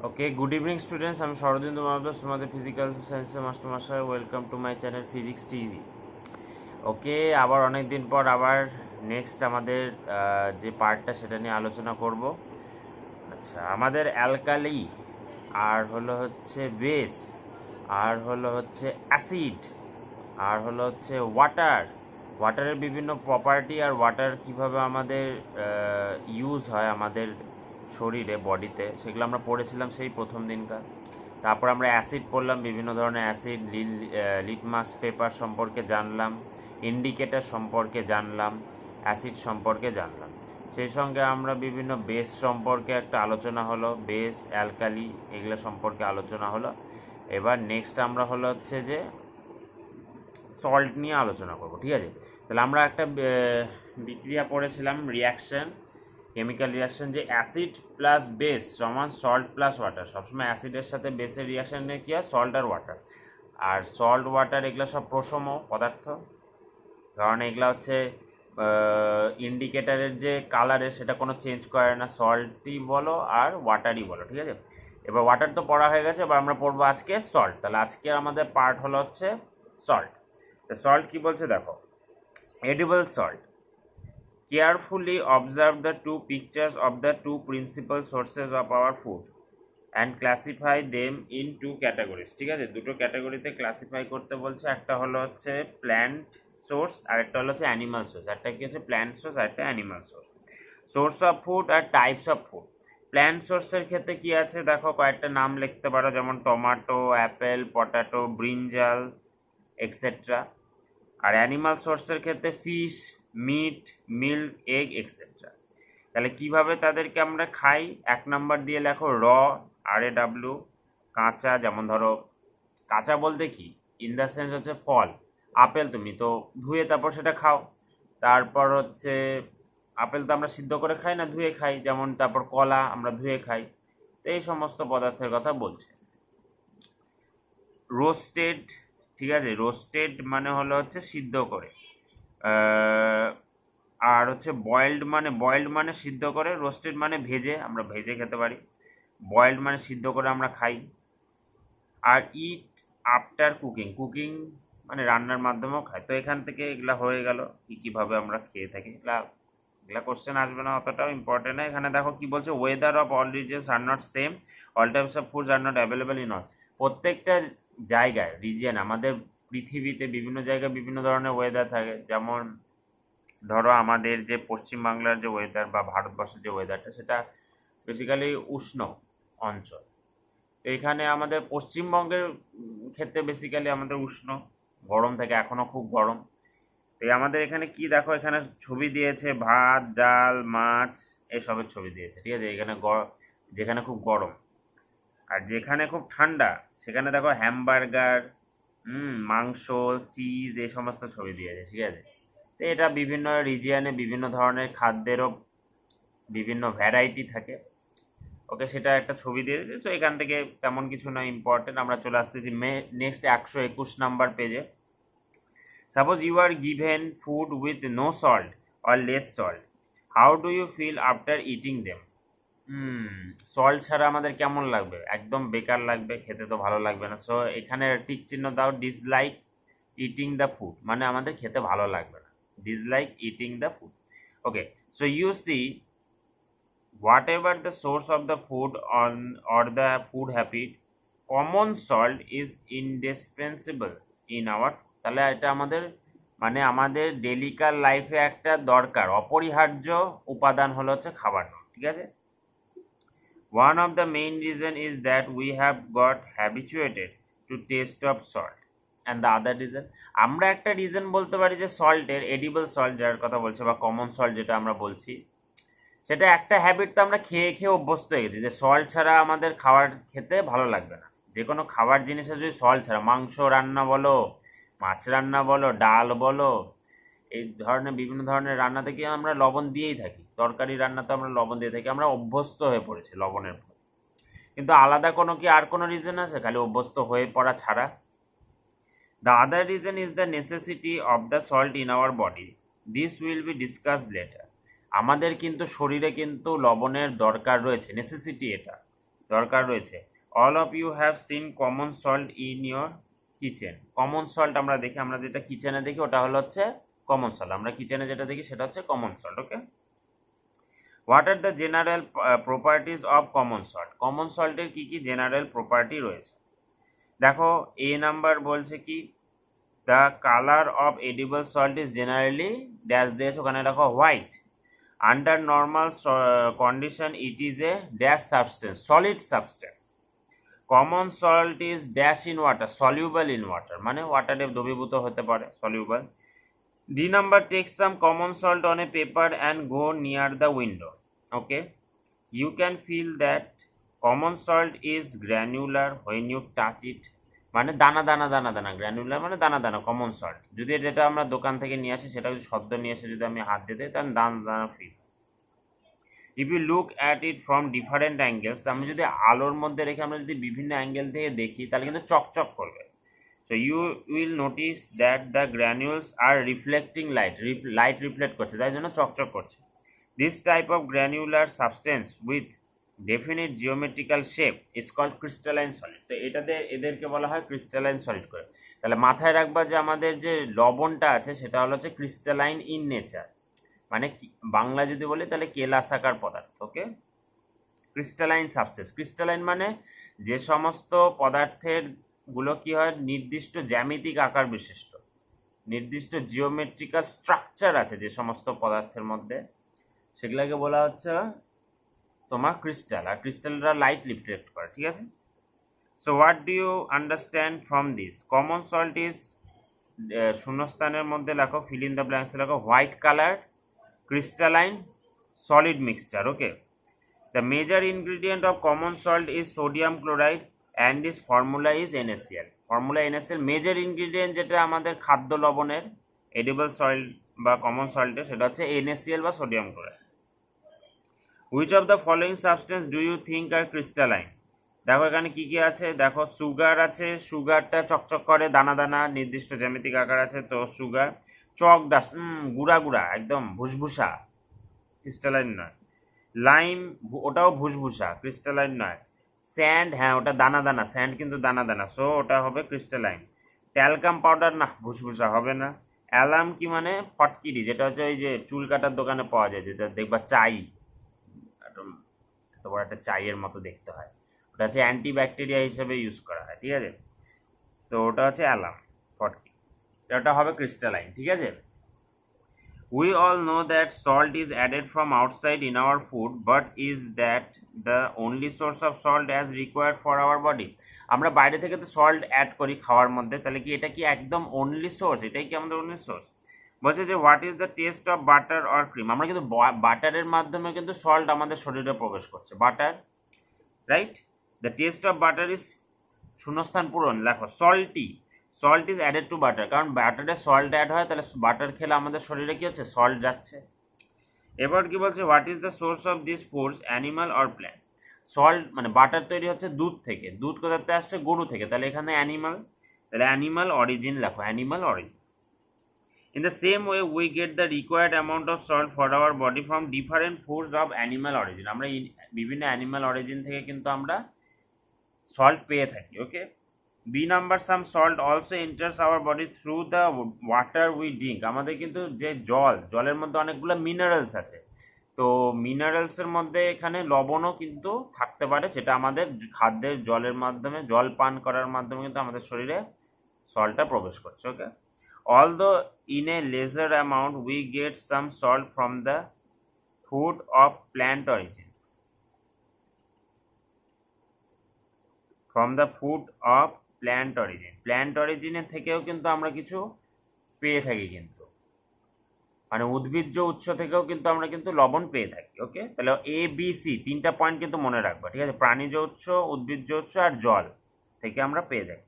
Okay, good evening students. I'm Sharadindu Mahabdas from the Physical Science Master Masha. Welcome to my channel Physics TV. ওকে, আবার অনেক দিন পর আবার next আমাদের যে পার্টটা সেটা নিয়ে আলোচনা করব। আচ্ছা, আমাদের অ্যালকালি আর হলো হচ্ছে বেস আর হলো হচ্ছে অ্যাসিড আর হলো হচ্ছে ওয়াটারের বিভিন্ন প্রপার্টি আর ওয়াটার কিভাবে আমাদের ইউজ হয় আমাদের শরীরে বডিতে, সেগুলো আমরা পড়েছিলাম সেই প্রথম দিনকার। তারপর আমরা অ্যাসিড পড়লাম, বিভিন্ন ধরনের অ্যাসিড, লিটমাস পেপার সম্পর্কে জানলাম, ইন্ডিকেটর সম্পর্কে জানলাম, অ্যাসিড সম্পর্কে জানলাম। সেই সঙ্গে আমরা বিভিন্ন বেস সম্পর্কে একটা আলোচনা হলো, বেস, অ্যালকালি, এগুলো সম্পর্কে আলোচনা হলো। এবার নেক্সট আমরা হলো হচ্ছে যে সল্ট নিয়ে আলোচনা করব, ঠিক আছে? তাহলে আমরা একটা বিক্রিয়া পড়েছিলাম, রিয়াকশন, কেমিক্যাল রিয়াকশন, যে অ্যাসিড প্লাস বেস সমান সল্ট প্লাস ওয়াটার। সবসময় অ্যাসিডের সাথে বেসের রিয়াকশানে কী হয়? সল্ট আর ওয়াটার। আর সল্ট ওয়াটার এগুলো সব প্রসম পদার্থ, কারণ এগুলো হচ্ছে ইন্ডিকেটারের যে কালারে সেটা কোনো চেঞ্জ করে না, সল্টই বলো আর ওয়াটারই বলো, ঠিক আছে? এবার ওয়াটার তো পড়া হয়ে গেছে, এবার আমরা পড়বো আজকে সল্ট। তাহলে আজকে আমাদের পার্ট হলো হচ্ছে সল্ট। তো সল্ট কী বলছে দেখো, edible salt, carefully observe the two pictures of the two principal sources of our food and classify them in two categories। ঠিক আছে, দুটো ক্যাটাগরিতে ক্লাসিফাই করতে বলছে। একটা হলো হচ্ছে প্ল্যান্ট সোর্স আর একটা হলো হচ্ছে অ্যানিমাল সোর্স। একটা কি হচ্ছে প্ল্যান্ট সোর্স আর একটা animal source. Source of food আর টাইপস অফ ফুড। প্ল্যান্ট সোর্সের ক্ষেত্রে কি আছে দেখো, কয়েকটা নাম লিখতে পারো, যেমন tomato, apple, potato, brinjal etcetera. আর অ্যানিমাল সোর্সের ক্ষেত্রে fish, meat, milk, egg etcetera. তাহলে কিভাবে তাদেরকে আমরা খাই? এক নাম্বার দিয়ে লেখো RAW, কাঁচা। যেমন ধরো কাঁচা বলতে কি, ইন দ্য সেন্স হচ্ছে ফল। আপেল তুমি তো ধুয়ে তারপর সেটা খাও। তারপর হচ্ছে আপেল তো আমরা সিদ্ধ করে খাই না, ধুয়ে খাই। যেমন তারপর কলা আমরা ধুয়ে খাই। তো এই সমস্ত পদার্থের কথা বলছে। রোস্টেড, ঠিক আছে, রোস্টেড মানে হলো হচ্ছে সিদ্ধ করে। আর হচ্ছে বয়েলড মানে সিদ্ধ করে, রোস্টেড মানে ভেজে, আমরা ভেজে খেতে পারি। বয়েলড মানে সিদ্ধ করে আমরা খাই। আর ইট আফটার কুকিং মানে রান্নার মাধ্যমেও খাই। তো এখান থেকে এগুলা হয়ে গেল কীভাবে আমরা খেয়ে থাকি। এগুলা কোশ্চেন আসবে না, অতটাও ইম্পর্টেন্ট না। এখানে দেখো কি বলছে, weather of all regions are not same, all types of foods are not available in all. প্রত্যেকটা জায়গায়, রিজিয়ন, আমাদের পৃথিবীতে বিভিন্ন জায়গায় বিভিন্ন ধরনের ওয়েদার থাকে। যেমন ধরো আমাদের যে পশ্চিমবাংলার যে ওয়েদার বা ভারতবর্ষের যে ওয়েদারটা, সেটা বেসিক্যালি উষ্ণ অঞ্চল। তো এখানে আমাদের পশ্চিমবঙ্গের ক্ষেত্রে বেসিক্যালি আমাদের উষ্ণ, গরম থাকে, এখনও খুব গরম। তো আমাদের এখানে কি দেখো, এখানে ছবি দিয়েছে ভাত, ডাল, মাছ, এসবের ছবি দিয়েছে, ঠিক আছে? এখানে যেখানে খুব গরম। আর যেখানে খুব ঠান্ডা সেখানে দেখো হ্যামবার্গার, মাংস, চিজ, এই সমস্ত ছবি দিয়েছে, ঠিক আছে? তো এটা বিভিন্ন রিজিয়নে বিভিন্ন ধরনের খাদ্যেরও বিভিন্ন ভ্যারাইটি থাকে। ওকে, সেটা একটা ছবি দিয়ে দিয়েছে। তো এখান থেকে তেমন কিছু না ইম্পর্টেন্ট। আমরা চলে আসতেছি নেক্সট 121 নাম্বার পেজে। Suppose you are given food with no salt or less salt, how do you feel after eating them? Salt ছাড়া আমাদের কেমন লাগবে? একদম বেকার লাগবে, খেতে তো ভালো লাগবে না। সো এখানে টিক চিহ্ন দাও, ডিসলাইক ইটিং দ্য ফুড, মানে আমাদের খেতে ভালো লাগবে না, dislike eating the food. Okay, so you see, whatever the source of the food or the food habit, common salt is indispensable in our. তাহলে এটা আমাদের মানে আমাদের ডেলিকার লাইফে একটা দরকার, অপরিহার্য উপাদান হলো হচ্ছে খাবার, ঠিক আছে? One of the main reason is that we have got habituated to taste of salt. And the other reason, আমরা একটা রিজন বলতে পারি যে সল্টের, এডিবল সল্ট যার কথা বলছে বা কমন সল্ট যেটা আমরা বলছি, সেটা একটা হ্যাবিট। তো আমরা খেয়ে খেয়ে অভ্যস্ত হয়ে গেছি যে সল্ট ছাড়া আমাদের খাবার খেতে ভালো লাগবে না। যে কোনো খাবার জিনিসে যদি সল্ট ছাড়া, মাংস রান্না বলো, মাছ রান্না বলো, ডাল বলো, এই ধরনের বিভিন্ন ধরনের রান্না থেকে আমরা লবণ দিয়েই থাকি। তরকারি রান্নাতে আমরা লবণ দিয়ে থাকি, আমরা অভ্যস্ত হয়ে পড়েছি লবণের প্রতি। কিন্তু আলাদা কোনো কি আর কোনো রিজন আছে খালি অভ্যস্ত হয়ে পড়া ছাড়া? The other reason is the necessity of the salt in our body. This will be discussed later. আমাদের কিন্তু শরীরে কিন্তু লবণের দরকার রয়েছে, নেসেসিটি এটা। দরকার রয়েছে। All of you have seen common salt in your kitchen. Common salt আমরা দেখি, আমরা যেটা কিচেনে দেখি ওটা হলো হচ্ছে কমন সল্ট। আমরা কিচেনে যেটা দেখি সেটা হচ্ছে common salt. Okay, what are the general properties of common salt. Common সল্টের কী কী জেনারেল প্রপার্টি রয়েছে? দেখো এ নাম্বার বলছে কি, the colour of edible salt is generally dash দিয়েছে, ওখানে দেখো white. Under normal condition it is a dash substance, solid substance. Common salt is dash in water, soluble in water, মানে ওয়াটারে দ্রবীভূত হতে পারে, soluble. D number, take some common salt on a paper and go near the window. Okay, you can feel that common salt is granular when you touch it, মানে দানা দানা দানা দানা, গ্র্যানুলার মানে দানা দানা, কমন সল্ট। যদি যেটা আমরা দোকান থেকে নিয়ে আসি সেটা যদি সদ্য নিয়ে এসে যদি আমি হাত দিয়ে দিই তাহলে দানা দানা feel. If you look at it from different angles, আমি যদি আলোর মধ্যে রেখে আমরা যদি বিভিন্ন অ্যাঙ্গেল থেকে দেখি তাহলে কিন্তু চকচক করবে। So you will notice that the granules are reflecting light, light reflect করছে তাই জন্য চকচক করছে। This type of granular substance with definite geometrical shape is called crystalline solid. তো এটাতে এদেরকে বলা হয় ক্রিস্টালাইন সলিড করে। তাহলে মাথায় রাখবা যে আমাদের যে লবণটা আছে সেটা হলো হচ্ছে ক্রিস্টালাইন ইন নেচার, মানে বাংলা যদি বলি তাহলে কেলাসাকার পদার্থ। ওকে, ক্রিস্টালাইন সাবস্টেন্স, ক্রিস্টালাইন মানে যে সমস্ত পদার্থের গুলো কি হয় নির্দিষ্ট জ্যামিতিক আকার বিশিষ্ট, নির্দিষ্ট জিওমেট্রিক্যাল স্ট্রাকচার আছে যে সমস্ত পদার্থের মধ্যে, সেগুলোকে বলা হচ্ছে তোমার ক্রিস্টাল। আর ক্রিস্টালরা লাইট রিফ্লেক্ট করে, ঠিক আছে। So what do you understand from this? Common salt is, শূন্যস্থানের মধ্যে লেখো, ফিল ইন দ্য ব্ল্যাঙ্কস লেখো, white colour crystalline solid mixture. Okay, the major ingredient of common salt is sodium chloride and its formula is NaCl. Formula NaCl major ingredient যেটা আমাদের খাদ্য লবণের edible salt বা common salt সেটা হচ্ছে NaCl বা sodium chloride. Which of the following substance do you think are crystalline? দেখো এখানে কি কি আছে, দেখো সুগার আছে, সুগারটা চকচক করে, দানা দানা, নির্দিষ্ট জ্যামিতিক আকার আছে, তো সুগার। চক ডাস্ট, গুড়া গুড়া একদম ভুসভুসা, ক্রিস্টালাইন নয়। লাইম, ওটাও ভুসভুসা, ক্রিস্টালাইন নয়। স্যান্ড, হ্যাঁ ওটা দানা দানা, স্যান্ড কিন্তু দানা দানা, সো ওটা হবে ক্রিস্টালাইন। ট্যালকাম পাউডার, না ভুসভুসা হবে না। অ্যালাম কি মানে ফটকিরি, যেটা হচ্ছে ওই যে চুল কাটার দোকানে পাওয়া যায়, যেটা দেখবা চাই, এত বড় একটা চাইয়ের মতো দেখতে হয়, ওটা হচ্ছে অ্যান্টিব্যাকটেরিয়া হিসেবে ইউজ করা হয়, ঠিক আছে। তো ওটা হচ্ছে অ্যালাম, ফটকি, এটা হবে ক্রিস্টালাইন, ঠিক আছে। We all know that salt is added from outside in our food, but is that the only source of salt as required for our body? আমরা বাইরে থেকে তো সল্ট অ্যাড করি খাওয়ার মধ্যে, তাহলে কি এটা কি একদম অনলি সোর্স? এটাই কি আমাদের অনলি সোর্স? বলছে যে what is the test of butter or cream. আমরা কিন্তু বাটারের মাধ্যমে কিন্তু সল্ট আমাদের শরীরে প্রবেশ করছে, butter, right. The test of butter is, শূন্যস্থান পূরণ লেখো, salty. Salt is added to butter, কারণ বাটারে সল্ট অ্যাড হয়, তাহলে বাটার খেলে আমাদের শরীরে কি হচ্ছে, সল্ট যাচ্ছে। এবার কি বলছে, what is the source of this foods, animal or plant. Salt মানে বাটার তৈরি হচ্ছে দুধ থেকে, দুধ কোথাতে আসছে, গরু থেকে, তাহলে এখানে অ্যানিমাল, তাহলে অ্যানিমাল অরিজিন লেখো, animal origin. In the same way, we get the required amount of salt for our body from different foods of animal origin. আমরা বিভিন্ন অ্যানিমাল অরিজিন থেকে কিন্তু আমরা সল্ট পেয়ে থাকি। Okay, B number, some salt also enters our body through the water we drink. আমাদের কিন্তু যে জলের মধ্যে অনেকগুলো মিনারেলস আছে, তো মিনারেলসের মধ্যে এখানে লবণও কিন্তু থাকতে পারে, যেটা আমাদের খাদ্যের জলের মাধ্যমে, জল পান করার মাধ্যমে কিন্তু আমাদের শরীরে সল্টটা প্রবেশ করছে। Okay, although in a lesser amount we get some salt from the food of plant origin, from the food of plant origin. Plant অরিজিনের থেকেও কিন্তু আমরা কিছু পেয়ে থাকি, কিন্তু মানে উদ্ভিজ্জ উৎস থেকেও কিন্তু আমরা কিন্তু লবণ পেয়ে থাকি। ওকে, তাহলে এ বি সি তিনটা পয়েন্ট কিন্তু মনে রাখবা, ঠিক আছে। প্রাণীজ উৎস, উদ্ভিজ্জ উৎস আর জল থেকে আমরা পেয়ে থাকি।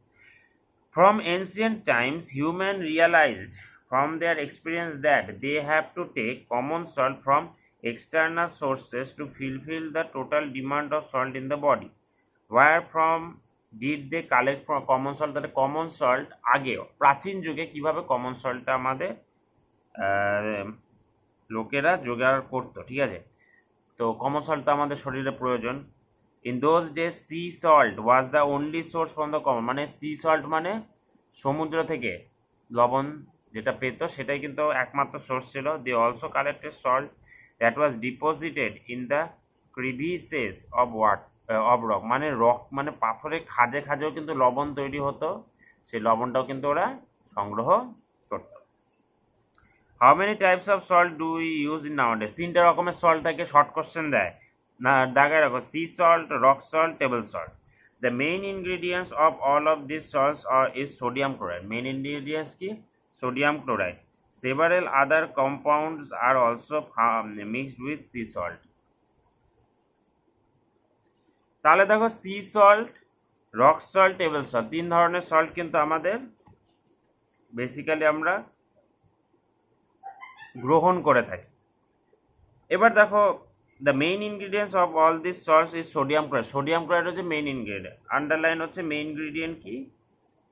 From ancient times human realised from their experience that they have to take common salt from external sources to fulfil the total demand of salt in the body. Where from did they collect from common salt? তাহলে common salt আগেও প্রাচীন যুগে কিভাবে common সল্টটা আমাদের লোকেরা জোগাড় করতো, ঠিক আছে। তো কমন সল্ট তো আমাদের শরীরে প্রয়োজন, in those days sea salt was the only source from the common, মানে সি সল্ট মানে সমুদ্র থেকে লবণ যেটা পেত সেটাই কিন্তু একমাত্র সোর্স ছিল। They also collected salt that was deposited in the crevices of rock, মানে রক মানে পাথরের খাঁজে খাঁজেও কিন্তু লবণ তৈরি হতো, সেই লবণটাও কিন্তু ওরা সংগ্রহ করতো। How many types of salt do you use in nowadays? 3টে রকমের সল্ট থাকে, শর্ট কোশ্চেন দেয় না, দাগায় রাখো, sea salt, rock salt, table salt. The main ingredients of all of this salts is sodium chloride. Main ingredients কি? Sodium chloride. Several other compounds are also mixed with sea salt. তাহলে দেখো sea salt, rock salt, table salt, 3 ধরনের salt কিন্তু আমাদের basically আমরা গ্রহণ করে থাকি। এবার দেখো the main ingredients of all this salts is sodium chloride. Sodium chloride হচ্ছে মেইন ইনগ্রিডিয়েন্ট, আন্ডারলাইন হচ্ছে মেইন ইনগ্রিডিয়েন্ট কি?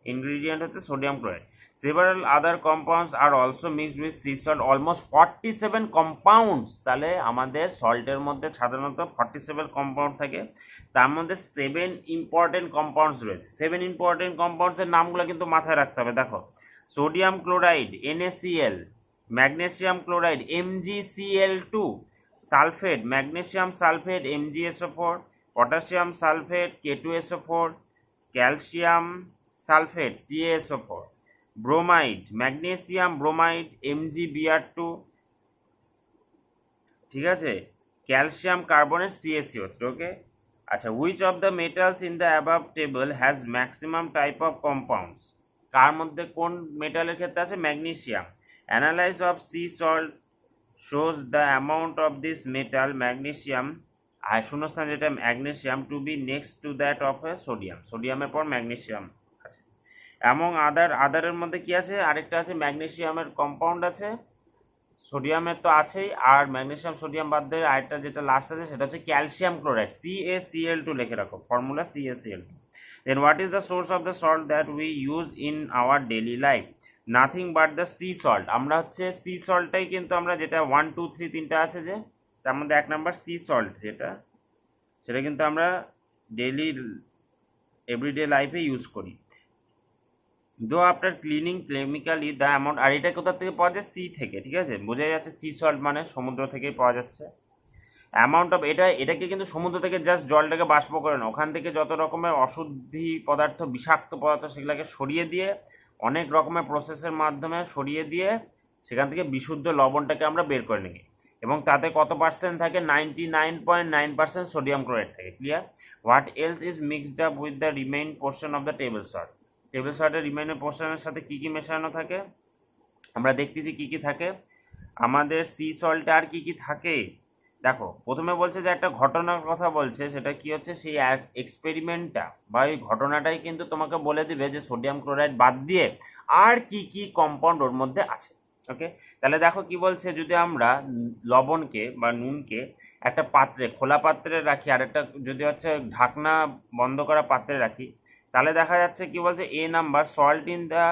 ইনগ্রিডিয়েন্ট হচ্ছে sodium chloride. Several other compounds are also mixed with sea salt, almost 47 compounds. তাহলে আমাদের সল্টের মধ্যে সাধারণত 47 compound থাকে, তার মধ্যে 7 ইম্পর্টেন্ট কম্পাউন্ডস রয়েছে। 7 ইম্পর্টেন্ট কম্পাউন্ডসের নামগুলো কিন্তু মাথায় রাখতে হবে। দেখো, sodium chloride NaCl, magnesium chloride MgCl2, sulphate magnesium sulphate MgSO4, potassium sulphate K2SO4, calcium sulphate CaSO4, bromide magnesium bromide MgBr2, ঠিক আছে, ক্যালসিয়াম কার্বনেট CaCO3। ওকে, আচ্ছা, which of the metals in the above table has maximum type of compounds? কার মধ্যে কোন মেটালের ক্ষেত্রে আছে? Magnesium. Analyse of sea salt shows the amount of this metal magnesium, আর শূন্যস্থান যেটা magnesium, to be next to that of a sodium. সোডিয়ামের পর ম্যাগনেসিয়াম আছে। এবং আদারের মধ্যে কি আছে? আরেকটা আছে ম্যাগনেসিয়ামের কম্পাউন্ড আছে, সোডিয়ামের তো আছেই, আর ম্যাগনেসিয়াম সোডিয়াম বাদ দিয়ে আরেকটা যেটা লাস্ট আছে সেটা হচ্ছে ক্যালসিয়াম ক্লোরাইড, CaCl2 লিখে রাখো, formula CaCl2। Then what is the source of the salt that we use in our daily life? Nothing but the sea salt. আমরা হচ্ছে সি সল্টটাই কিন্তু আমরা যেটা 1 2 3 3টা আছে যে, তার মধ্যে 1 নাম্বার সি সল্ট যেটা, সেটা কিন্তু আমরা ডেইলি এভরিডে লাইফে ইউজ করি। Though after cleaning chemically the amount, আর এটা কোথা থেকে পাওয়া যায়? সি থেকে, ঠিক আছে, বোঝা যাচ্ছে সি সল্ট মানে সমুদ্র থেকেই পাওয়া যাচ্ছে। অ্যামাউন্ট অফ, এটাকে কিন্তু সমুদ্র থেকে জাস্ট জলটাকে বাষ্প করে না, ওখান থেকে যত রকমের অশুদ্ধি পদার্থ, বিষাক্ত পদার্থ, সেগুলোকে সরিয়ে দিয়ে, অনেক রকমের প্রসেসের মাধ্যমে সরিয়ে দিয়ে সেখান থেকে বিশুদ্ধ লবণটাকে আমরা বের করে নিই, এবং তাতে কত পার্সেন্ট থাকে? 99.9% সোডিয়াম ক্লোরাইড থাকে। Clear? What else is mixed up with the remain portion of the table salt? Table সল্টের রিমেইনের পোর্শনের সাথে কী কী মেশানো থাকে? আমরা দেখতেছি কী কী থাকে আমাদের সি সল্টে। আর কী কী থাকে দেখো, প্রথমে বলছে যে একটা ঘটনার কথা বলছে, সেটা কি হচ্ছে? সেই এক্সপেরিমেন্টটা বা ওই ঘটনাটাই কিন্তু তোমাকে বলে দিবে যে সোডিয়াম ক্লোরাইড বাদ দিয়ে আর কি কি কম্পাউন্ড ওর মধ্যে আছে। ওকে, তাহলে দেখো কি বলছে, যদি আমরা লবণকে বা নুনকে একটা পাত্রে, খোলা পাত্রে রাখি, আর একটা যদি হচ্ছে ঢাকনা বন্ধ করা পাত্রে রাখি, তাহলে দেখা যাচ্ছে কি বলছে, A number salt in the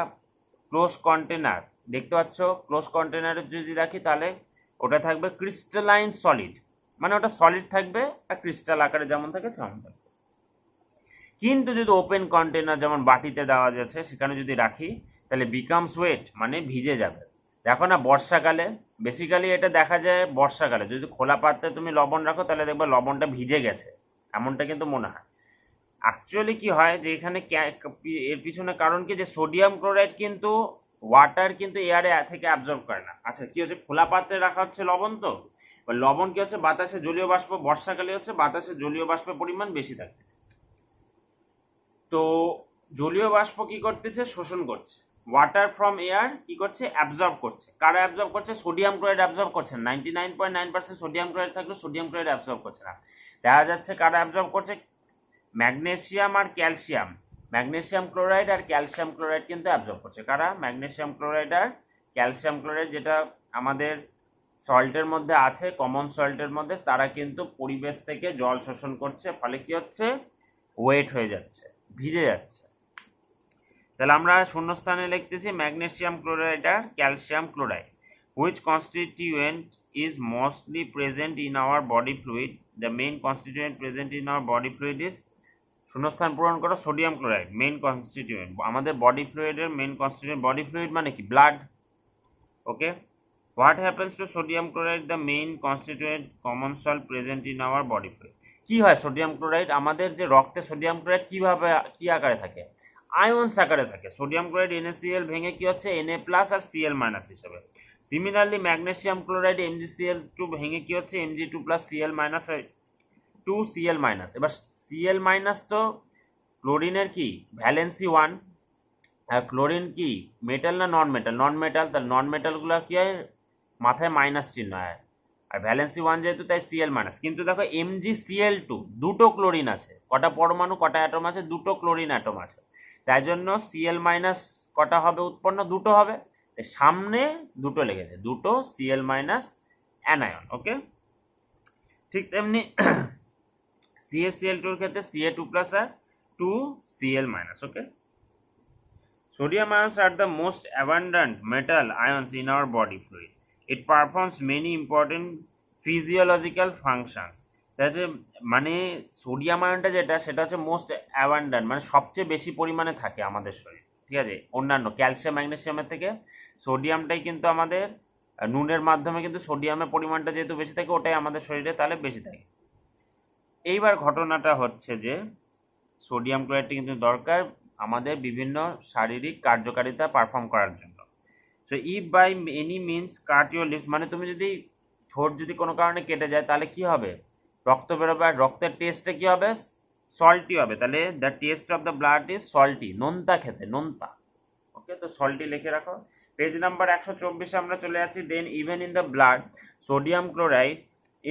close container. দেখতে পাচ্ছ, ক্লোজ কন্টেনারে যদি রাখি তাহলে ওটা থাকবে ক্রিস্টালাইন সলিড, মানে ওটা সলিড থাকবে আর ক্রিস্টাল আকারে যেমন থাকে সেমন থাকবে। কিন্তু যদি ওপেন কন্টেনার যেমন বাটিতে দেওয়া যাচ্ছে সেখানে যদি রাখি তাহলে বিকামস ওয়েট, মানে ভিজে যাবে। দেখো না, বর্ষাকালে বেসিক্যালি এটা দেখা যায়, বর্ষাকালে যদি খোলা পাত্রে তুমি লবণ রাখো তাহলে দেখবে লবণটা ভিজে গেছে, এমনটা কিন্তু মনে হয়। অ্যাকচুয়ালি কি হয় যে এখানে এর পিছনে কারণ কি, যে সোডিয়াম ক্লোরাইড কিন্তু ওয়াটার কিন্তু এয়ারে থেকে অ্যাবজর্ব করে না। আচ্ছা, কি হচ্ছে, খোলা পাত্রে রাখা হচ্ছে লবণ, তো লবণ কি হচ্ছে, বাতাসে জলীয় বাষ্প, বর্ষাকালে হচ্ছে বাতাসে জলীয় বাষ্পের পরিমাণ বেশি থাকতেছে, তো জলীয় বাষ্প কি করতেছে, শোষণ করছে। ওয়াটার ফ্রম এয়ার কি করছে, অ্যাবজর্ব করছে। কারা অ্যাবজর্ব করছে? সোডিয়াম ক্লোরাইড অ্যাবজর্ব করছে। 99.9% সোডিয়াম ক্লোরাইড থাকলে সোডিয়াম ক্লোরাইড অ্যাবজর্ব করছে না। দেখা যাচ্ছে কারা অ্যাবজর্ব করছে, ম্যাগনেসিয়াম আর ক্যালসিয়াম, ম্যাগনেসিয়াম ক্লোরাইড আর ক্যালসিয়াম ক্লোরাইড কিন্তু অ্যাবজর্ব করছে। কারা? ম্যাগনেসিয়াম ক্লোরাইড আর ক্যালসিয়াম ক্লোরাইড, যেটা আমাদের সল্টের মধ্যে আছে, কমন সল্টের মধ্যে, তারা কিন্তু পরিবেশ থেকে জল শোষণ করছে, ফলে কি হচ্ছে, ওয়েট হয়ে যাচ্ছে, ভিজে যাচ্ছে। তাহলে আমরা শূন্যস্থানে লিখতেছি ম্যাগনেসিয়াম ক্লোরাইড আর calcium chloride. Which constituent is mostly present in our body fluid? The main constituent present in our body fluid is, শূন্যস্থান পূরণ করো, সোডিয়াম ক্লোরাইড মেইন কনস্টিটিউয়েন্ট। আমাদের বডি ফ্লুইডের মেইন কনস্টিটিউয়েন্ট, বডি ফ্লুইড মানে কি? Blood. Okay, what happens to sodium chloride, the main constituent common salt present in our body fluid. কী হয় sodium chloride? আমাদের যে রক্তে সোডিয়াম ক্লোরাইড কীভাবে, কী আকারে থাকে? আয়নস আকারে থাকে। সোডিয়াম ক্লোরাইড NaCl ভেঙে কি হচ্ছে Na প্লাস আর Cl মাইনাস হিসেবে। সিমিলারলি ম্যাগনেসিয়াম ক্লোরাইড MgCl2 ভেঙে কি হচ্ছে Mg2 plus Cl minus 2Cl minus. এবার Cl মাইনাস তো ক্লোরিনের কি ভ্যালেন্সি 1, আর ক্লোরিন কি মেটাল না নন মেটাল? নন মেটাল। তাহলে নন মেটালগুলো কি হয়? মাথায় মাইনাস চিহ্ন হয়। আর ভ্যালেন্সি 1 যেহেতু তাই Cl মাইনাস। কিন্তু দেখো MgCl2 দুটো ক্লোরিন আছে। কটা পরমাণু, কটা অ্যাটম আছে? দুটো ক্লোরিন অ্যাটম আছে। তাই জন্য Cl মাইনাস কটা হবে উৎপন্ন? দুটো হবে। সামনে দুটো লেগেছে, দুটো Cl মাইনাস অ্যানায়ন। ওকে, ঠিক তেমনি CaCl2 এর ক্ষেত্রে Ca2 প্লাস আর 2Cl minus. Okay, sodium ions are the most abundant metal ions in our body fluid. It performs many important physiological functions. তাহলে মানে সোডিয়াম আয়নটা যেটা, সেটা হচ্ছে মোস্ট অ্যাবান্ডান্ট, মানে সবচেয়ে বেশি পরিমাণে থাকে আমাদের শরীরে। ঠিক আছে, অন্যান্য ক্যালসিয়াম ম্যাগনেসিয়ামের থেকে সোডিয়ামটাই কিন্তু আমাদের, নুনের মাধ্যমে কিন্তু সোডিয়ামের পরিমাণটা যেহেতু বেশি থাকে, ওটাই আমাদের শরীরে তাহলে বেশি থাকে। এইবার ঘটনাটা হচ্ছে যে সোডিয়াম ক্লোরাইডটি কিন্তু দরকার আমাদের বিভিন্ন শারীরিক কার্যকারিতা পারফর্ম করার জন্য। So if by any means cut your lips, মানে তুমি যদি ঠোঁট যদি কোনো কারণে কেটে যায় তাহলে কি হবে? রক্ত বেরোবে, আর রক্তের টেস্টে কি হবে? সল্টি হবে। তাহলে the test of the blood is salty, নোনতা খেতে, নোনতা। ওকে, তো সল্টি লিখে রাখো। পেজ নাম্বার 124 আমরা চলে যাচ্ছি। Then even in the blood sodium chloride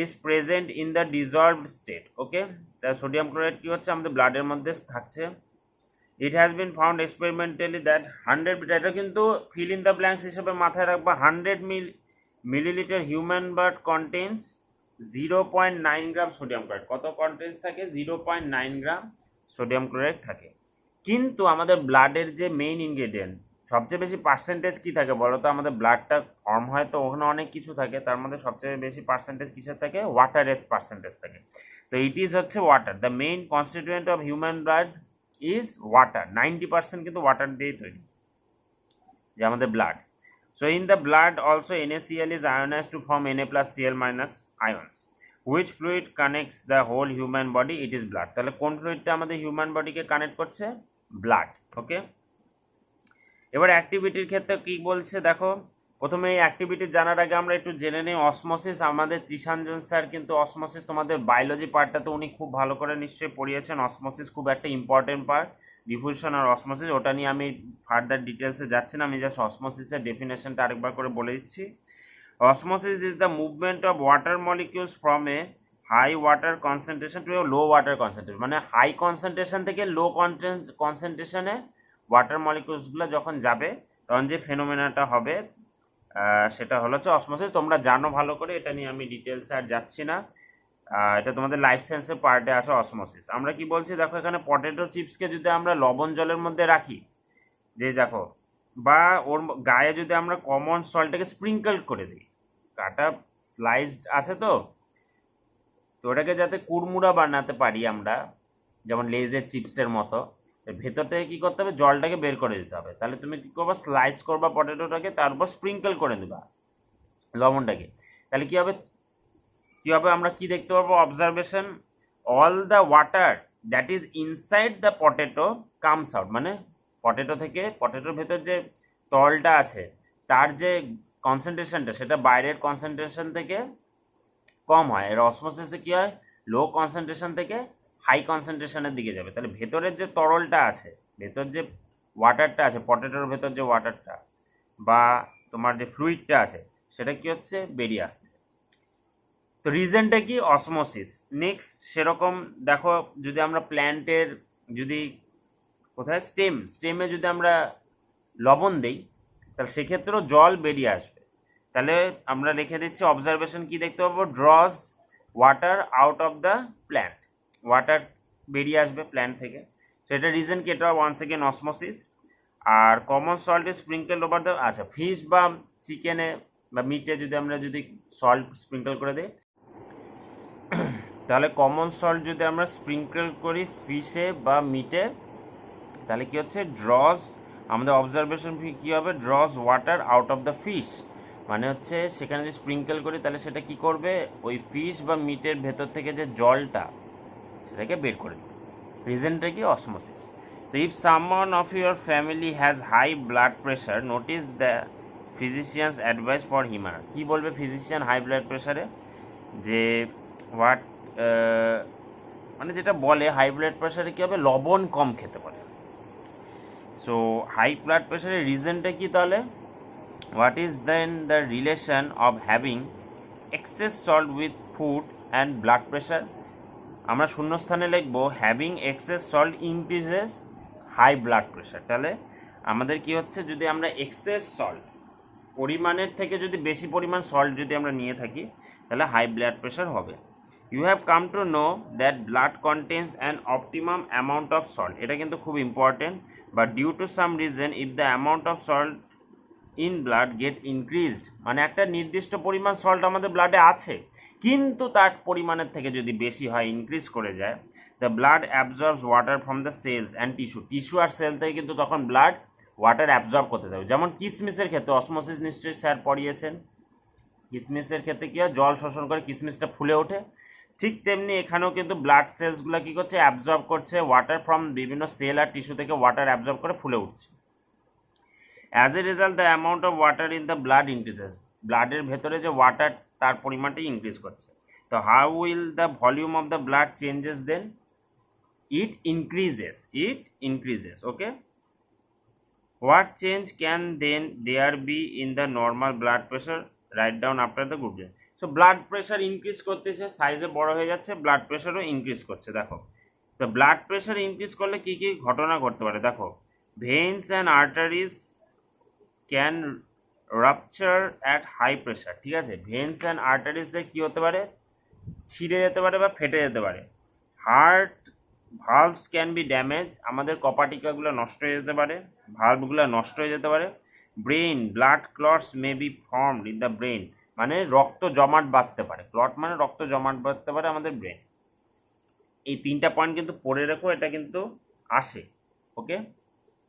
is present in the dissolved state. Okay, তা সোডিয়াম ক্লোরাইড কি হচ্ছে? আমাদের ব্লাডের মধ্যে থাকছে। It has been found experimentally that 100, এটা কিন্তু ফিল ইন দ্য ব্ল্যাঙ্কস হিসেবে মাথায় রাখবা। 100 millilitre human blood contains 0.9 gram sodium chloride. কত কন্টেন্স থাকে? 0.9 গ্রাম সোডিয়াম ক্লোরাইড থাকে। কিন্তু আমাদের ব্লাডের যে মেইন ইনগ্রেডিয়েন্ট, সবচেয়ে বেশি পার্সেন্টেজ কি থাকে বলো তো? আমাদের ব্লাডটা ফর্ম হয় তো ওখানে অনেক কিছু থাকে, তার মধ্যে সবচেয়ে বেশি পার্সেন্টেজ কিসের থাকে? ওয়াটারের পার্সেন্টেজ থাকে। তো ইট ইজ হচ্ছে water. The main constituent of human blood is water. 90% কিন্তু ওয়াটার দিয়েই তৈরি, যে আমাদের blood. So in the blood also NaCl is ionized to form Na plus Cl minus ions. Which fluid connects the whole human body? It is blood. তাহলে কোন ফ্লুইডটা আমাদের human বডিকে connect করছে? Blood. ওকে, এবার অ্যাক্টিভিটির ক্ষেত্রে কি বলছে দেখো। প্রথমে এই অ্যাক্টিভিটি জানার আগে আমরা একটু জেনে নিই অসমোসিস। আমাদের ত্রিশাঞ্জন স্যার কিন্তু অসমোসিস, তোমাদের বায়োলজি পার্টটাতে উনি খুব ভালো করে নিশ্চয়ই পড়িয়েছেন। অসমোসিস খুব একটা ইম্পর্টেন্ট পার্ট, ডিফিউশন আর অসমোসিস। ওটা নিয়ে আমি ফার্দার ডিটেলসে যাচ্ছি না, আমি জাস্ট অসমোসিসের ডেফিনেশনটা আরেকবার করে বলে দিচ্ছি। Osmosis is the movement of water molecules from a high water concentration to a low water concentration, মানে হাই কনসেন্ট্রেশন থেকে লো কনসেন্ট্রেশনে ওয়াটার মলিকিউলসগুলো যখন যাবে তখন যে ফেনোমেনাটা হবে সেটা হলো হচ্ছে অসমোসিস। তোমরা জানো ভালো করে, এটা নিয়ে আমি ডিটেলসে আর যাচ্ছি না। এটা তোমাদের লাইফ সায়েন্সের পার্টে আছে অসমোসিস। আমরা কি বলছি দেখো, এখানে পটেটো চিপসকে যদি আমরা লবণ জলের মধ্যে রাখি, যে দেখো, বা ওর গায়ে যদি আমরা কমন সল্টটাকে স্প্রিঙ্কল করে দিই, কাটা স্লাইসড আছে তো ওটাকে যাতে কুড়মুড়া বানাতে পারি আমরা, যেমন লেজের চিপসের মতো, ভেতর থেকে কী করতে হবে? জলটাকে বের করে দিতে হবে। তাহলে তুমি কী করবা? স্লাইস করবা পটেটোটাকে, তারপর স্প্রিঙ্কল করে দেবা লবণটাকে। তাহলে কী হবে? আমরা কি দেখতে পাবো? Observation, all the water that is inside the potato comes out, মানে পটেটো থেকে, পটেটোর ভেতর যে তরলটা আছে তার যে কনসেন্ট্রেশনটা, সেটা বাইরের কনসেন্ট্রেশন থেকে কম হয়। এর অসমোসিসে কী হয়? লো কনসেন্ট্রেশন থেকে হাই কনসেন্ট্রেশনের দিকে যাবে। তাহলে ভেতরের যে তরলটা আছে, ভেতর যে ওয়াটারটা আছে, পটেটোর ভেতর যে ওয়াটারটা বা তোমার যে ফ্লুইডটা আছে, সেটা কি হচ্ছে? বেরিয়ে আসছে। তো রিজনটা কি? অসমোসিস। নেক্সট সেরকম দেখো, যদি আমরা প্ল্যান্টের, যদি কোথায় স্টেমে যদি আমরা লবণ দেই, তাহলে সেক্ষেত্রেও জল বেরিয়ে আসবে। তাহলে আমরা রেখে দিচ্ছি অবজারভেশন, কি দেখতে পাবো? Draws water out of the plant, water বেরিয়ে আসবে প্ল্যান্ট থেকে। সেটা রিজন কি? এটা ওয়ান্স এগেন অসমোসিস। আর common salt is sprinkle over the, আচ্ছা, ফিশ বা চিকেনে বা মিটে যদি আমরা যদি সল্ট স্প্রিঙ্কেল করে দিই, তাহলে কমন সল্ট যদি আমরা স্প্রিঙ্কেল করি ফিশে বা মিটে, তাহলে কি হচ্ছে, ড্রজ, আমাদের অবজারভেশন কী হবে, draws water out of the fish, মানে হচ্ছে সেখানে যদি স্প্রিঙ্কেল করি তাহলে সেটা কি করবে, ওই ফিশ বা মিটের ভেতর থেকে যে জলটা সেটাকে বের করে দেবে। রিজনটা কি, অসমোসিস। তো if someone of your family has high blood pressure, notice the physician's advice for him. কী বলবে ফিজিশিয়ান হাই ব্লাড প্রেশারে, যে হোয়াট, মানে যেটা বলে হাই ব্লাড প্রেশারে কী হবে, লবণ কম খেতে পারে। সো হাই ব্লাড প্রেশারের রিজনটা কি তাহলে, what is then the relation of having excess salt with food and blood pressure. আমরা শূন্যস্থানে লিখবো having excess salt increases high blood pressure. তাহলে আমাদের কি হচ্ছে, যদি আমরা এক্সেস সল্ট, পরিমাণের থেকে যদি বেশি পরিমাণ সল্ট যদি আমরা নিয়ে থাকি তাহলে হাই ব্লাড প্রেশার হবে। You have come to know that blood contains an optimum amount of salt. এটা কিন্তু খুব important. But due to some reason if the amount of salt in blood get increased, মানে একটা নির্দিষ্ট পরিমাণ salt আমাদের ব্লাডে আছে, কিন্তু তার পরিমাণের থেকে যদি বেশি হয়, ইনক্রিজ করে যায়, the blood absorbs water from the cells and tissue আর সেল থেকে কিন্তু তখন ব্লাড ওয়াটার অ্যাবজর্ব করতে দেবে। যেমন কিসমিসের ক্ষেত্রে, অসমোসিস নিশ্চয়ই স্যার পড়িয়েছেন, কিসমিসের ক্ষেত্রে কী হয়, জল শোষণ করে কিসমিসটা ফুলে ওঠে। ঠিক তেমনি এখানেও কিন্তু ব্লাড সেলসগুলো কী করছে, অ্যাবজর্ব করছে ওয়াটার ফ্রম বিভিন্ন সেল আর টিস্যু থেকে ওয়াটার অ্যাবজর্ব করে ফুলে উঠছে। As a result the amount of water in the blood increases, ব্লাডের ভেতরে যে ওয়াটার তার পরিমাণটা ইনক্রিজ করছে। তো how will the volume of the blood changes then, it increases, okay. What change can then there be in the normal blood pressure, write down after the group change. So blood pressure increase করতেছে, সাইজে বড় হয়ে যাচ্ছে, blood প্রেশারও increase করছে। দেখো তো blood pressure increase করলে কি কি ঘটনা ঘটতে পারে, দেখো veins and arteries can rupture at high pressure, ঠিক আছে, ভেইনস অ্যান্ড আর্টারিজে কী হতে পারে, ছিঁড়ে যেতে পারে বা ফেটে যেতে পারে। হার্ট ভালভস ক্যান বি ড্যামেজ, আমাদের কপাটিকাগুলো নষ্ট হয়ে যেতে পারে, ভালভগুলো নষ্ট হয়ে যেতে পারে। Brain blood clots may be formed in the brain, মানে রক্ত জমাট বাঁধতে পারে, ক্লট মানে রক্ত জমাট বাঁধতে পারে আমাদের ব্রেন। এই তিনটা পয়েন্ট কিন্তু পড়ে রেখো, এটা কিন্তু আসে, ওকে।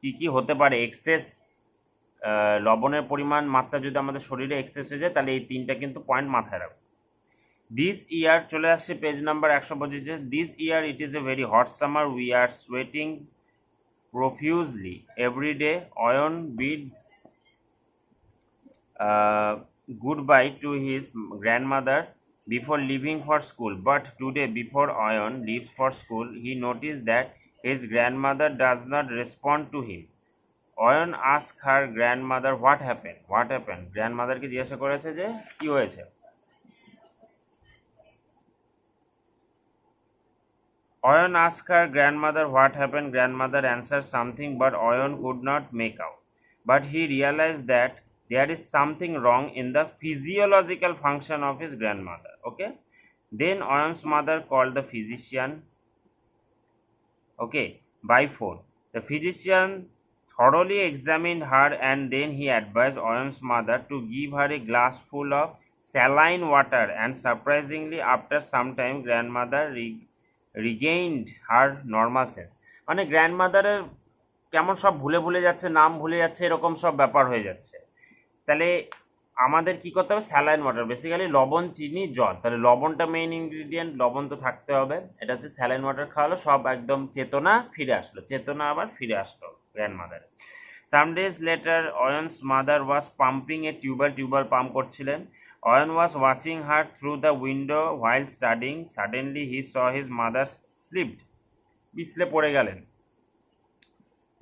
কী কী হতে পারে, এক্সেস লবণের পরিমাণ মাত্রা যদি আমাদের শরীরে এক্সেস হয়ে যায় তাহলে এই তিনটা কিন্তু পয়েন্ট মাথায় রাখবো। দিস ইয়ার, চলে আসছে পেজ নাম্বার 125-এ। This year it is a very hot summer, we are sweating profusely every day. Oyon bids goodbye to his grandmother before leaving for school, but today before Oyon leaves for school he noticed that his grandmother does not respond to him. Oyon asked her grandmother what happened. Grandmother কে জিজ্ঞাসা করেছে যে কি হয়েছে। Oyon asked her grandmother what happened. Grandmother answered something but Oyon could not make out. But he realized that there is something wrong in the physiological function of his grandmother. Okay. Then Oyon's mother called the physician, okay, by phone. The physician thoroughly examined her and then he advised Oyon's mother to give her a glass full of saline water, and surprisingly after some time grandmother regained her normal sense. মানে গ্র্যান্ডমাদারের কেমন সব ভুলে ভুলে যাচ্ছে, নাম ভুলে যাচ্ছে, এরকম সব ব্যাপার হয়ে যাচ্ছে। তাহলে আমাদের কি করতে হবে, স্যালাইন ওয়াটার, বেসিক্যালি লবণ, চিনি, জল। তাহলে লবণটা মেইন ইনগ্রিডিয়েন্ট, লবণ তো থাকতে হবে। এটা হচ্ছে স্যালাইন ওয়াটার খাওয়ালো, সব একদম চেতনা ফিরে আসলো, চেতনা আবার ফিরে আসলো গ্র্যান্ডমাদারে। Some days later Oyon's mother was pumping a tube well pump করছিলেন। Oyon was watching her through the window while studying. Suddenly he saw his mother slipped. পিছলে পড়ে গেলেন।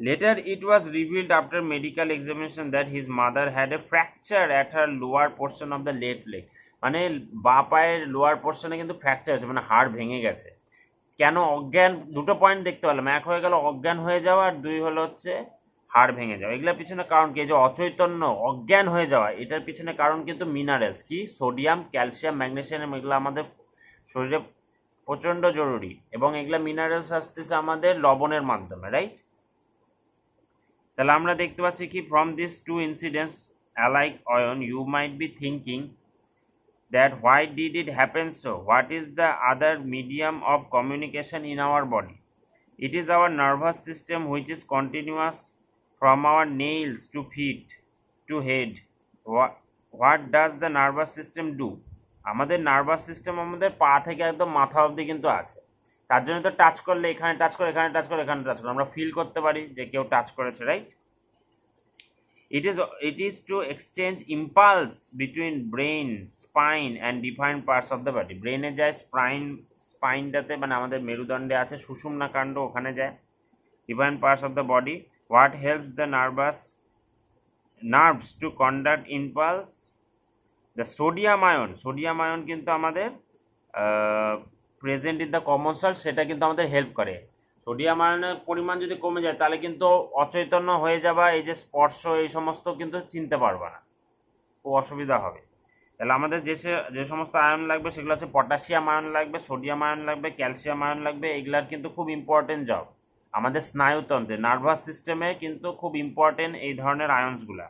Later it was revealed after medical examination that his mother had a fracture at her lower portion of the left leg. মানে বাঁ পায়ের lower পোর্শনে কিন্তু fracture হয়েছে, মানে হাড় ভেঙে গেছে। কেন অজ্ঞান, দুটো পয়েন্ট দেখতে পেলাম, এক হয়ে গেল অজ্ঞান হয়ে যাওয়া আর দুই হলো হচ্ছে হাড় ভেঙে যাওয়া। এগুলোর পিছনে কারণ কি, যে অচৈতন্য অজ্ঞান হয়ে যাওয়া, এটার পিছনে কারণ কিন্তু মিনারেলস, কি সোডিয়াম, ক্যালসিয়াম, ম্যাগনেসিয়াম, এগুলো আমাদের শরীরে প্রচণ্ড জরুরি, এবং এগুলো মিনারেলস আসতেছে আমাদের লবণের মাধ্যমে, রাইট। তাহলে আমরা দেখতে পাচ্ছি কি, from this two incidents alike Ayan you might be thinking that why did it happen so? What is the other medium of communication in our body? It is our nervous system which is continuous from our nails to feet to head. What does the nervous system do? আমাদের nervous system আমাদের পা থেকে একদম মাথা অবধি কিন্তু আছে। তার জন্য তো টাচ করলে এখানে টাচ করে, এখানে টাচ করে, এখানে টাচ করে আমরা ফিল করতে পারি যে কেউ টাচ করেছে, right? It is to exchange impulse between brain, spine and different parts of the body. ব্রেনে যায়, স্পাইনটাতে মানে আমাদের মেরুদণ্ডে আছে, সুষুম্না কাণ্ড ওখানে যায়, different parts of the body. What helps the nerves to conduct impulse? The sodium ion কিন্তু আমাদের present in the common salt, সেটা কিন্তু আমাদের হেল্প করে। সোডিয়াম আয়নের পরিমাণ যদি কমে যায় তাহলে কিন্তু অচৈতন্য হয়ে যাবা, এই যে স্পর্শ এই সমস্ত কিন্তু চিনতে পারবা না, খুব অসুবিধা হবে। তাহলে আমাদের যে সমস্ত আয়ন লাগবে সেগুলো হচ্ছে পটাশিয়াম আয়ন লাগবে, সোডিয়াম আয়ন লাগবে, ক্যালসিয়াম আয়ন লাগবে। এগুলার কিন্তু খুব ইম্পর্টেন্ট জব আমাদের স্নায়ুতন্ত্রে, নার্ভাস সিস্টেমে কিন্তু খুব ইম্পর্টেন্ট এই ধরনের আয়নসগুলা।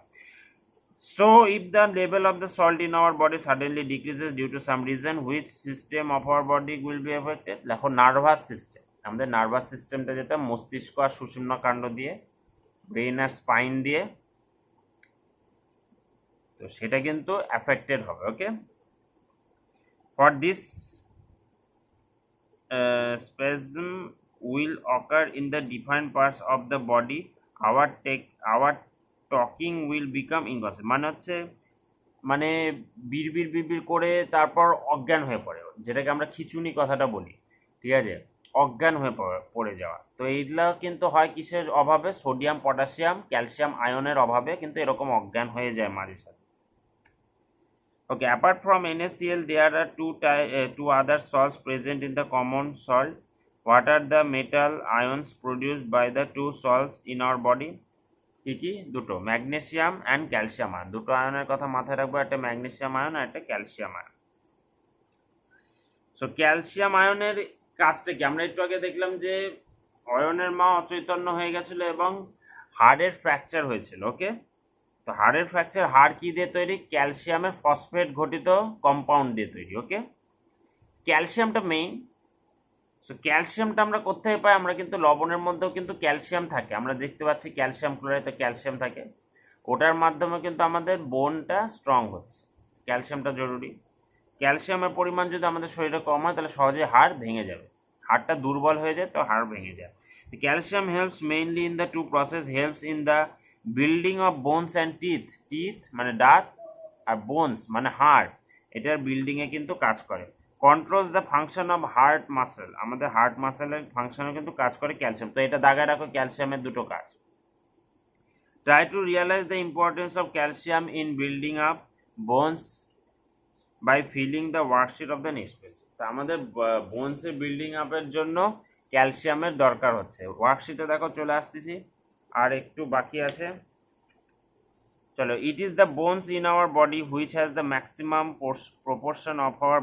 So if the level of the salt in our body suddenly decreases due to some reason, which system of our body will be affected? দেখো নার্ভাস সিস্টেম, আমাদের নার্ভাস সিস্টেমটা যেটা মস্তিষ্ক আর সুষুম্না কাণ্ড দিয়ে, ব্রেন আর স্পাইন দিয়ে, তো সেটা কিন্তু অ্যাফেক্টেড হবে। Okay, for this spasm will occur in the different parts of the body. Our talking will become inconscient, মানে হচ্ছে মানে বিড়বিড় করে তারপর অজ্ঞান হয়ে পড়ে, যেটাকে আমরা খিচুনি কথাটা বলি, ঠিক আছে, অজ্ঞান হয়ে পড়ে যাওয়া। তো এইগুলা কিন্তু হয় কিসের অভাবে? সোডিয়াম, পটাশিয়াম, ক্যালসিয়াম আয়নের অভাবে কিন্তু এরকম অজ্ঞান হয়ে যায় মাঝে সাথে। Okay, apart from NaCl there are two other salts present in the common salt. What are the metal ions produced by the two salts in our body? কি দুটো, ম্যাগনেসিয়াম অ্যান্ড ক্যালসিয়াম আয়ন। দুটো আয়নের কথা মাথায় রাখবো, একটা magnesium ion আর একটা calcium ion. So calcium আয়নের কাজটা কি? আমরা একটু আগে দেখলাম যে অয়নের মা অচৈতন্য হয়ে গেছিল এবং হাড়ের ফ্র্যাকচার হয়েছিল। ওকে, তো হাড়ের ফ্র্যাকচার, হাড় কি দিয়ে তৈরি? ক্যালসিয়ামের ফসফেট ঘটিত কম্পাউন্ড দিয়ে তৈরি। ওকে, ক্যালসিয়ামটা মেইন। সো ক্যালসিয়ামটা আমরা কোথায় পাই? আমরা কিন্তু লবণের মধ্যেও কিন্তু ক্যালসিয়াম থাকে, আমরা দেখতে পাচ্ছি ক্যালসিয়াম ক্লোরাইডে ক্যালসিয়াম থাকে, ওটার মাধ্যমে কিন্তু আমাদের বোনটা স্ট্রং হচ্ছে। ক্যালসিয়ামটা জরুরি। ক্যালসিয়ামের পরিমাণ যদি আমাদের শরীরে কম হয় তাহলে সহজে হাড় ভেঙে যাবে, হাড়টা দুর্বল হয়ে যায়, তো হাড় ভেঙে যায়। Calcium helps mainly in the to process, helps in the building of bones and teeth মানে দাঁত, আর বোনস মানে হাড়, এটার বিল্ডিংয়ে কিন্তু কাজ করে। Controls the function of heart muscle, আমাদের হার্ট মাসেলের ফাংশনে কিন্তু কাজ করে ক্যালসিয়াম। তো এটা দাগায় রাখো, ক্যালসিয়ামের দুটো কাজ। Try to realise the importance of calcium in building up bones by filling the worksheet of the next page. তো আমাদের বোনসের বিল্ডিং আপের জন্য ক্যালসিয়ামের দরকার হচ্ছে। ওয়ার্কশিটে দেখো চলে আসতেছি, আর একটু বাকি আছে। চলো, it is the bones in our body which has the maximum proportion of our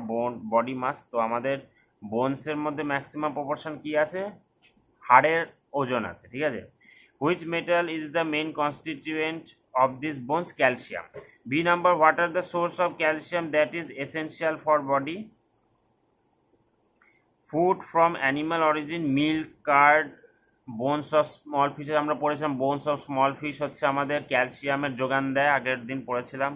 body mass. তো আমাদের বোনসের মধ্যে ম্যাক্সিমাম প্রপোর্শন কি আছে? হাড়ের ওজন আছে, ঠিক আছে। Which metal is the main constituent of this bones? Calcium. B number, what are the source of calcium that is essential for body? Food from animal origin, milk, curd, bones of small fish. আমরা পড়েছিলাম bones of small fish হচ্ছে আমাদের ক্যালসিয়ামের যোগান দেয়, আগের দিন পড়েছিলাম।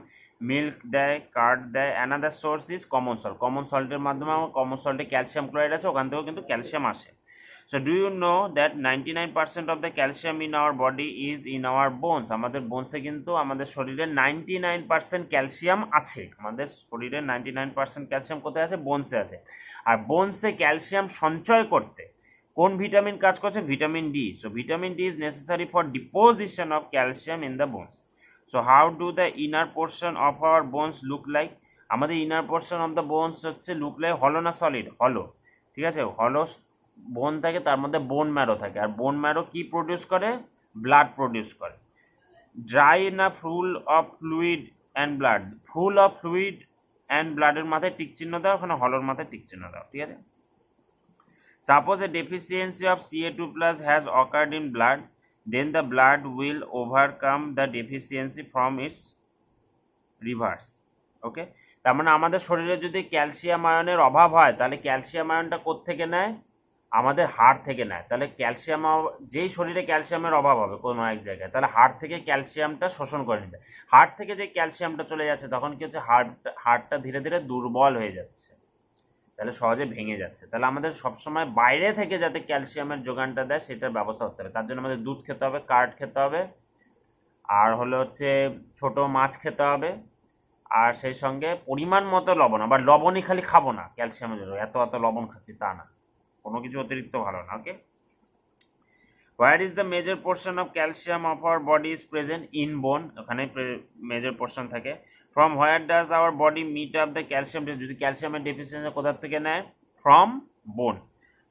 মিল্ক দেয়, কার্ড দেয়। Another source is common salt, common সল্টের মাধ্যমে আমার কমন সল্টে ক্যালসিয়াম ক্লোরাইড আছে, ওখান থেকেও কিন্তু ক্যালসিয়াম আসে। So do you know that 99% of the calcium in our body is in our bones? আমাদের বোনসে কিন্তু আমাদের শরীরে 99% ক্যালসিয়াম আছে। আমাদের শরীরে 99% ক্যালসিয়াম কোথায় আছে? বোনসে আছে। আর বোনসে ক্যালসিয়াম সঞ্চয় করতে কোন ভিটামিন কাজ করছে? Vitamin D. So vitamin D is necessary for deposition of calcium in the bones. So how do the inner portion of our bones look like? আমাদের inner portion of the bones হচ্ছে look like, হলো না solid? হলো, ঠিক আছে। হলো বোন থাকে, তার মধ্যে বোন ম্যারো থাকে, আর বোন ম্যারো কি প্রডিউস করে? ব্লাড প্রডিউস করে। ড্রাই না full of fluid and blood? Full of fluid and ব্লাডের মাথায় টিক চিহ্ন দাও, ওখানে হলোর মাথায় টিক চিহ্ন দাও, ঠিক আছে। Suppose a deficiency of Ca2 plus has occurred in blood, then the blood will overcome the deficiency from its reverse. Okay, তার মানে আমাদের শরীরে যদি ক্যালসিয়াম আয়নের অভাব হয় তাহলে ক্যালসিয়াম আয়নটা কোত্থেকে নেয়, আমাদের হাড় থেকে নেয়। তাহলে ক্যালসিয়াম, যেই শরীরে ক্যালসিয়ামের অভাব হবে কোনো এক জায়গায়, তাহলে হাড় থেকে ক্যালসিয়ামটা শোষণ করে নিতে, হাড় থেকে যে ক্যালসিয়ামটা চলে যাচ্ছে তখন কি হচ্ছে, হাড়টা ধীরে ধীরে দুর্বল হয়ে যাচ্ছে, তাহলে সহজে ভেঙে যাচ্ছে। তাহলে আমাদের সবসময় বাইরে থেকে যাতে ক্যালসিয়ামের যোগানটা দেয় সেটার ব্যবস্থা করতে হবে। তার জন্য আমাদের দুধ খেতে হবে, কার্ড খেতে হবে, আর হলো হচ্ছে ছোট মাছ খেতে হবে, আর সেই সঙ্গে পরিমাণ মতো লবণ। আবার লবণই খালি খাবো না ক্যালসিয়ামের জন্য, এত এত লবণ খাচ্ছি তা না, কোনো কিছু অতিরিক্ত ভালো না। Okay, where is the major portion of calcium of our body is present in bone, ওখানে মেজর পোর্শন থাকে। From where does our body meet up the calcium, যদি ক্যালসিয়ামের ডেফিসিয়েন্সি কোথা থেকে নেয়, from bone.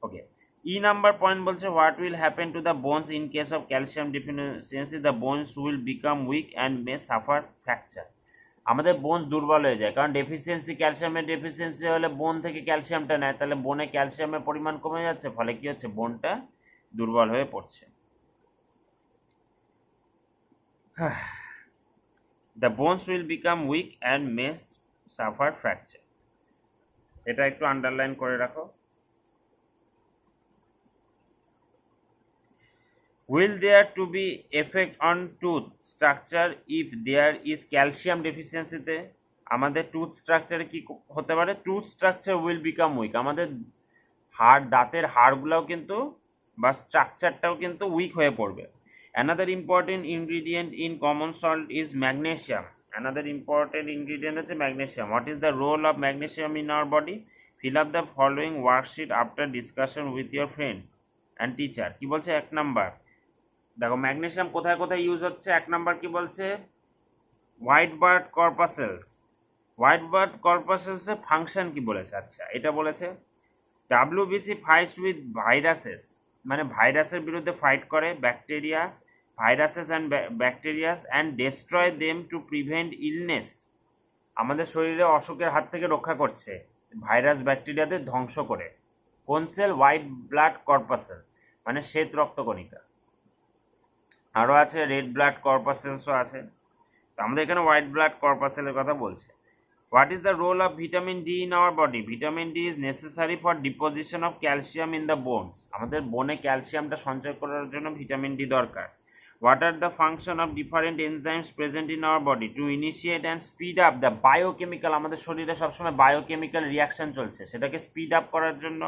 Okay, E number point বলছে what will happen to the bones in case of calcium deficiency, the bones will become weak and may suffer fracture. আমাদের bone দুর্বল হয়ে যায়, কারণ ডেফিসিয়েন্সি, ক্যালসিয়ামের ডেফিসিয়েন্সি হলে বোন থেকে ক্যালসিয়ামটা নেয়, তাহলে বোনে ক্যালসিয়ামের পরিমাণ কমে যাচ্ছে, ফলে কি হচ্ছে, বোনটা দুর্বল হয়ে পড়ছে। The bones will become weak and may suffer fracture. এটা একটু আন্ডারলাইন করে রাখো। Will there to be effect on tooth structure if there is calcium deficiency তে? আমাদের টুথ স্ট্রাকচারে কি হতে পারে, tooth structure will become weak, আমাদের দাঁতের হাড়গুলোও কিন্তু বা স্ট্রাকচারটাও কিন্তু উইক হয়ে পড়বে। Another important ingredient in common salt is magnesium, another important ingredient হচ্ছে magnesium. What is the role of magnesium in our body? Fill up the following worksheet after discussion with your friends and teacher. কি বলছে, 1 number, দেখো magnesium কোথায় কোথায় use হচ্ছে। 1 number কি বলছে, white blood corpuscles. White blood কর্পাসেলসের function কি বলেছে, আচ্ছা এটা বলেছে WBC ফাইটস উইথ ভাইরাসেস, মানে ভাইরাসের বিরুদ্ধে ফাইট করে, bacteria, viruses and bacterias and destroy them to prevent illness. আমাদের শরীরে অসুখের হাত থেকে রক্ষা করছে ভাইরাস ব্যাকটেরিয়াদের ধ্বংস করে। কোন সেল? হোয়াইট ব্লাড কর্পাসেল, মানে শ্বেত রক্তকণিকা। আরও আছে রেড ব্লাড কর্পাসেলসও আছে, তো আমাদের এখানে হোয়াইট ব্লাড কর্পাসেলের কথা বলছে। What is the role of vitamin D in our body? Vitamin D is necessary for deposition of calcium in the bones, আমাদের বোনে ক্যালসিয়ামটা সঞ্চয় করার জন্য ভিটামিন ডি দরকার। What are the function of different enzymes present in our body to initiate and speed up the biochemical, আমাদের শরীরে সবসময় বায়োকেমিক্যাল রিয়াকশন চলছে, সেটাকে স্পিড আপ করার জন্য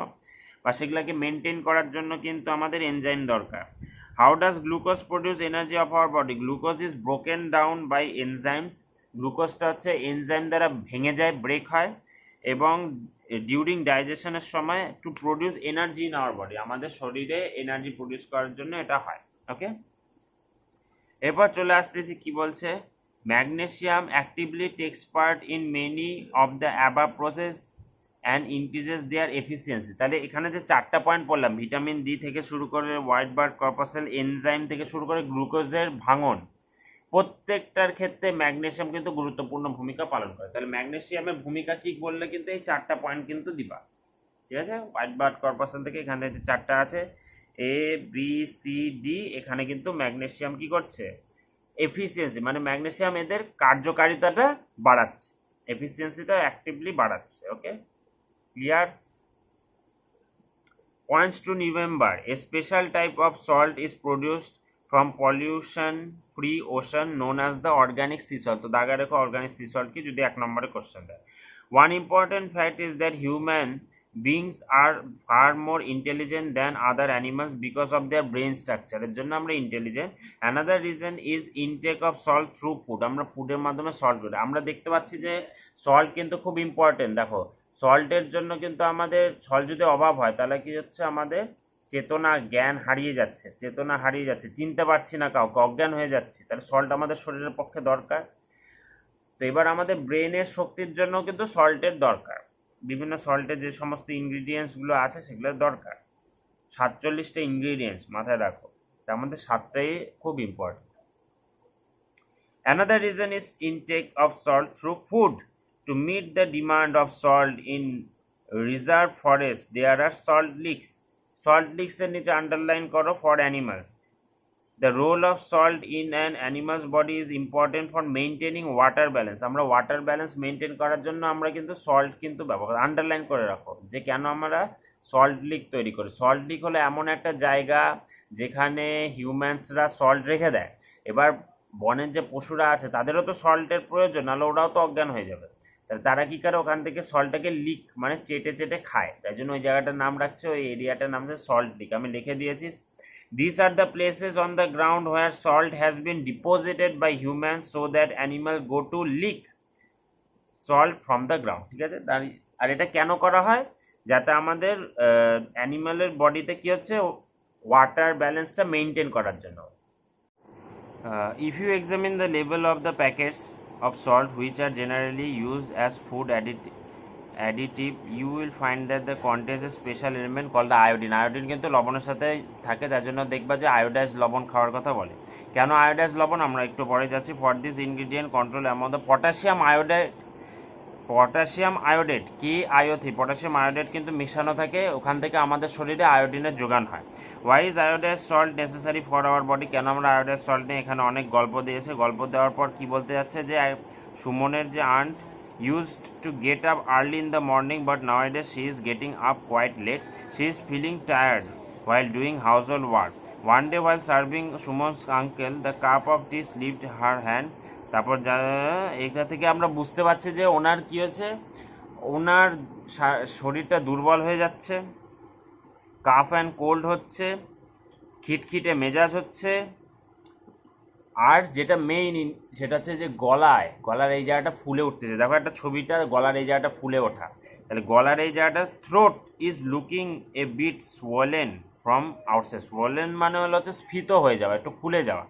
বা সেগুলোকে মেনটেন করার জন্য কিন্তু আমাদের এনজাইম দরকার। How does glucose produce energy of our body? Glucose is broken down by enzymes. গ্লুকোজটা হচ্ছে এনজাইম দ্বারা ভেঙে যায়, ব্রেক হয়, এবং ডিউরিং ডাইজেশনের সময় to produce energy in our body, আমাদের শরীরে এনার্জি প্রডিউস করার জন্য এটা হয়। ওকে, এরপর চলে আসতেছি কি বলছে, magnesium actively takes part in many of the above process and increases their efficiency. তাহলে এখানে যে 4টা পয়েন্ট বললাম, ভিটামিন ডি থেকে শুরু করে হোয়াইট ব্লাড কর্পাসেল, এনজাইম থেকে শুরু করে গ্লুকোজের ভাঙন, প্রত্যেকটার ক্ষেত্রে ম্যাগনেসিয়াম কিন্তু গুরুত্বপূর্ণ ভূমিকা পালন করে। তাহলে ম্যাগনেসিয়ামের ভূমিকা কি বললে কিন্তু এই 4টা পয়েন্ট কিন্তু দিবা, ঠিক আছে? হোয়াইট ব্লাড কর্পাসেল থেকে এখানে যে 4টা আছে ABCD, এখানে কিন্তু ম্যাগনেসিয়াম কি করছে, এফিসিয়েন্সি, মানে ম্যাগনেসিয়াম এদের কার্যকারিতাটা বাড়াচ্ছে, এফিসিয়েন্সিটা অ্যাক্টিভলি বাড়াচ্ছে। ওকে, clear? Points to remember, a special type of salt is produced from pollution free ocean known as the organic sea salt. তো দাগা রেখো organic sea salt কি, যদি 1 নম্বরে কোশ্চেন দেয়। One important fact is that human beings are far more intelligent than other animals because of their brain structure, এর জন্য আমরা intelligent. Another reason is intake of salt through food, আমরা ফুডের মাধ্যমে সল্ট করি। আমরা দেখতে পাচ্ছি যে সল্ট কিন্তু খুব ইম্পর্টেন্ট। দেখো সল্টের জন্য কিন্তু আমাদের, সল্ট যদি অভাব হয় তাহলে কি হচ্ছে, আমাদের চেতনা জ্ঞান হারিয়ে যাচ্ছে, চিনতে পারছি না কাউকে, অজ্ঞান হয়ে যাচ্ছে, তাহলে সল্ট আমাদের শরীরের পক্ষে দরকার। তো এবার আমাদের ব্রেনের শক্তির জন্য কিন্তু সল্টের দরকার, বিভিন্ন সল্টের যে সমস্ত ইনগ্রিডিয়েন্টসগুলো আছে সেগুলোর দরকার। 47টা ইনগ্রিডিয়েন্টস মাথায় রাখো, তার মধ্যে 7টাই খুব important. Another reason is intake of salt through food. To meet the demand of salt in reserve forests, there are salt licks. Salt licks এর নিচে আন্ডারলাইন করো, for animals. The role of salt in an animal's body is important for maintaining water balance. আমরা water balance maintain করার জন্য আমরা কিন্তু salt কিন্তু ব্যবহার, আন্ডারলাইন করে রাখো যে কেন আমরা সল্ট লিক তৈরি করি। সল্ট লিক হলো এমন একটা জায়গা যেখানে হিউম্যানসরা সল্ট রেখে দেয়, এবার বনের যে পশুরা আছে তাদেরও তো সল্টের প্রয়োজন, নাহলে ওরাও তো অজ্ঞান হয়ে যাবে। তাহলে তারা কী করে ওখান থেকে সল্টটাকে লিক মানে চেটে চেটে খায়, তাই জন্য ওই জায়গাটার নাম রাখছে, ওই এরিয়াটার নাম হচ্ছে সল্ট লিক। আমি লিখে দিয়েছি, these are the places on the ground where salt has been deposited by humans so that animals go to lick salt from the ground, ঠিক আছে। আর এটা কেন করা হয়, যাতে আমাদের অ্যানিমালের বডিতে কি হচ্ছে ওয়াটার ব্যালেন্সটা মেনটেন করার জন্য। If you examine the label of the packets of salt which are generally used as food additive, you will find that the contains a special element called the iodine. Iodine কিন্তু লবণের সাথে থাকে, তার জন্য দেখবা যে আয়োডাইজ লবণ খাওয়ার কথা বলে। কেন আয়োডাইজ লবণ আমরা একটু পরে যাচ্ছি। For this ingredient control amount of potassium iodate কি আয়োথি, পটাশিয়াম আয়োডেট কিন্তু মিশানো থাকে, ওখান থেকে আমাদের শরীরে আয়োডিনের যোগান হয়। Why is iodize salt necessary for our body, কেন আমরা আয়োডাইজ সল্ট নিয়ে এখানে অনেক গল্প দিয়েছে। গল্প দেওয়ার পর কি বলতে যাচ্ছে যে সুমনের যে aunt used to get up early in the morning, but nowadays she is getting up quite late. She is feeling tired while doing household work. One day while serving Sumon's uncle the cup of tea slipped her hand. তারপর এটা থেকে আমরা বুঝতে পারছি যে ওনার কি হয়েছে, ওনার শরীরটা দুর্বল হয়ে যাচ্ছে, কাফ অ্যান্ড কোল্ড হচ্ছে, খিটখিটে মেজাজ হচ্ছে, আর যেটা মেইন সেটা হচ্ছে যে গলার এই জায়গাটা ফুলে উঠতেছে। দেখো একটা ছবিটা, গলার এই জায়গাটা ফুলে ওঠা, তাহলে গলার এই জায়গাটা throat is looking a bit swollen from outside. Swollen মানে হলো হচ্ছে স্ফীত হয়ে যাওয়া, একটু ফুলে যাওয়া,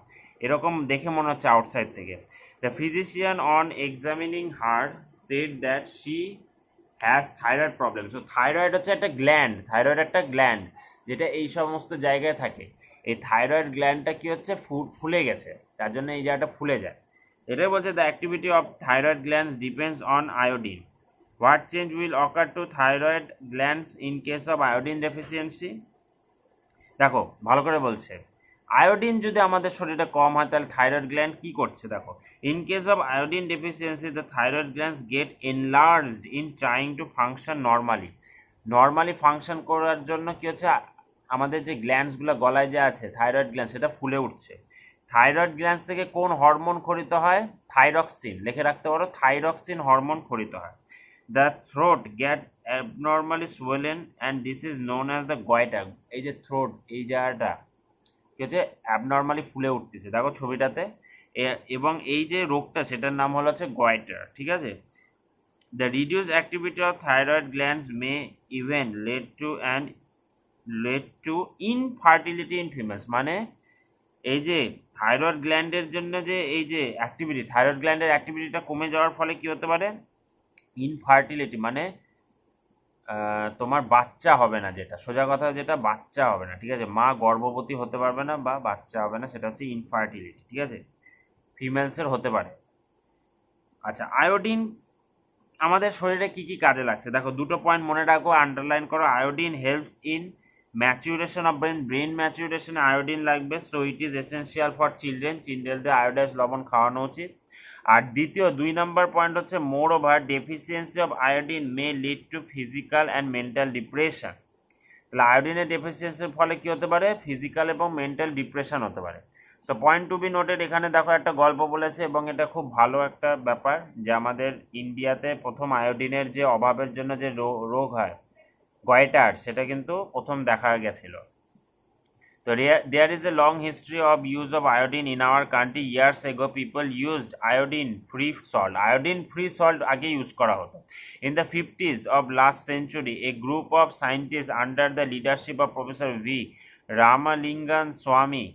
এরকম দেখে মনে হচ্ছে আউটসাইড থেকে। The physician on examining her said that she has thyroid problem. So thyroid হচ্ছে একটা গ্ল্যান্ড, থাইরয়েড একটা গ্ল্যান্ড যেটা এই সমস্ত জায়গায় থাকে। এই থাইরয়েড গ্ল্যান্ডটা কি হচ্ছে ফুলে গেছে, তার জন্য এই জায়গাটা ফুলে যায়। এটাই বলছে the activity of thyroid glands depends on iodine. What change will ochre two thyroid glands in case of iodine deficiency. দেখো ভালো করে বলছে, আয়োডিন যদি আমাদের শরীরে কম হয় তাহলে থাইরয়েড গ্ল্যান্ড কি করছে। দেখো, in case of iodine deficiency the thyroid glands get enlarged in trying to function normally function করার জন্য কি হচ্ছে, আমাদের যে গ্ল্যান্ডসগুলো গলায় যে আছে থাইরয়েড গ্ল্যান্ড, সেটা ফুলে উঠছে। থাইরয়েড গ্ল্যান্ডস থেকে কোন হরমোন খরিত হয়, থাইরক্সিন, লিখে রাখতে পারো, থাইরক্সিন হরমোন খরিত হয়। The throat get abnormally swollen and this is known as the goitre. এই যে থ্রোট এই জায়গাটা কি হচ্ছে অ্যাবনর্মালি ফুলে উঠতেছে, দেখো ছবিটাতে, এবং এই যে রোগটা সেটার নাম হলো হচ্ছে গয়টার, ঠিক আছে। The reduce activity of thyroid glands may even lead to infertility in females. মানে এই যে থাইরয়েড গ্ল্যান্ডের জন্য যে এই যে অ্যাক্টিভিটি, থাইরয়েড গ্ল্যান্ডের অ্যাক্টিভিটিটা কমে যাওয়ার ফলে কি হতে পারে, ইনফার্টিলিটি মানে তোমার বাচ্চা হবে না, যেটা সোজা কথা, যেটা বাচ্চা হবে না, ঠিক আছে, মা গর্ভবতী হতে পারবে না বা বাচ্চা হবে না, সেটা হচ্ছে ইনফার্টিলিটি, ঠিক আছে, ফিমেলসের হতে পারে। আচ্ছা, আয়োডিন আমাদের শরীরে কি কি কাজে লাগছে, দেখো দুটো পয়েন্ট মনে রাখো, আন্ডারলাইন করো। Iodine helps in maturation of brain ম্যাচুরেশনে আয়োডিন লাগবে, so it is essential for চিলড্রেনদের আয়োডাইজ লবণ খাওয়ানো উচিত। আর দ্বিতীয় 2 নম্বর পয়েন্ট হচ্ছে moreover deficiency of iodine may lead to physical and mental depression. তাহলে আয়োডিনের ডেফিসিয়েন্সির ফলে কি হতে পারে, ফিজিক্যাল এবং মেন্টাল ডিপ্রেশন হতে পারে। So point to be noted, এখানে দেখো একটা গল্প বলেছে এবং এটা খুব ভালো একটা ব্যাপার যে আমাদের ইন্ডিয়াতে প্রথম আয়োডিনের যে অভাবের জন্য যে রোগ হয় গয়টার, সেটা কিন্তু প্রথম দেখা গেছিল। So there is a long history of use of iodine in our country. Years ago, people used iodine-free salt. Iodine-free salt আগে use করা হতো। In the 50s of last century, a group of scientists under the leadership of Professor V. Ramalingan Swamy,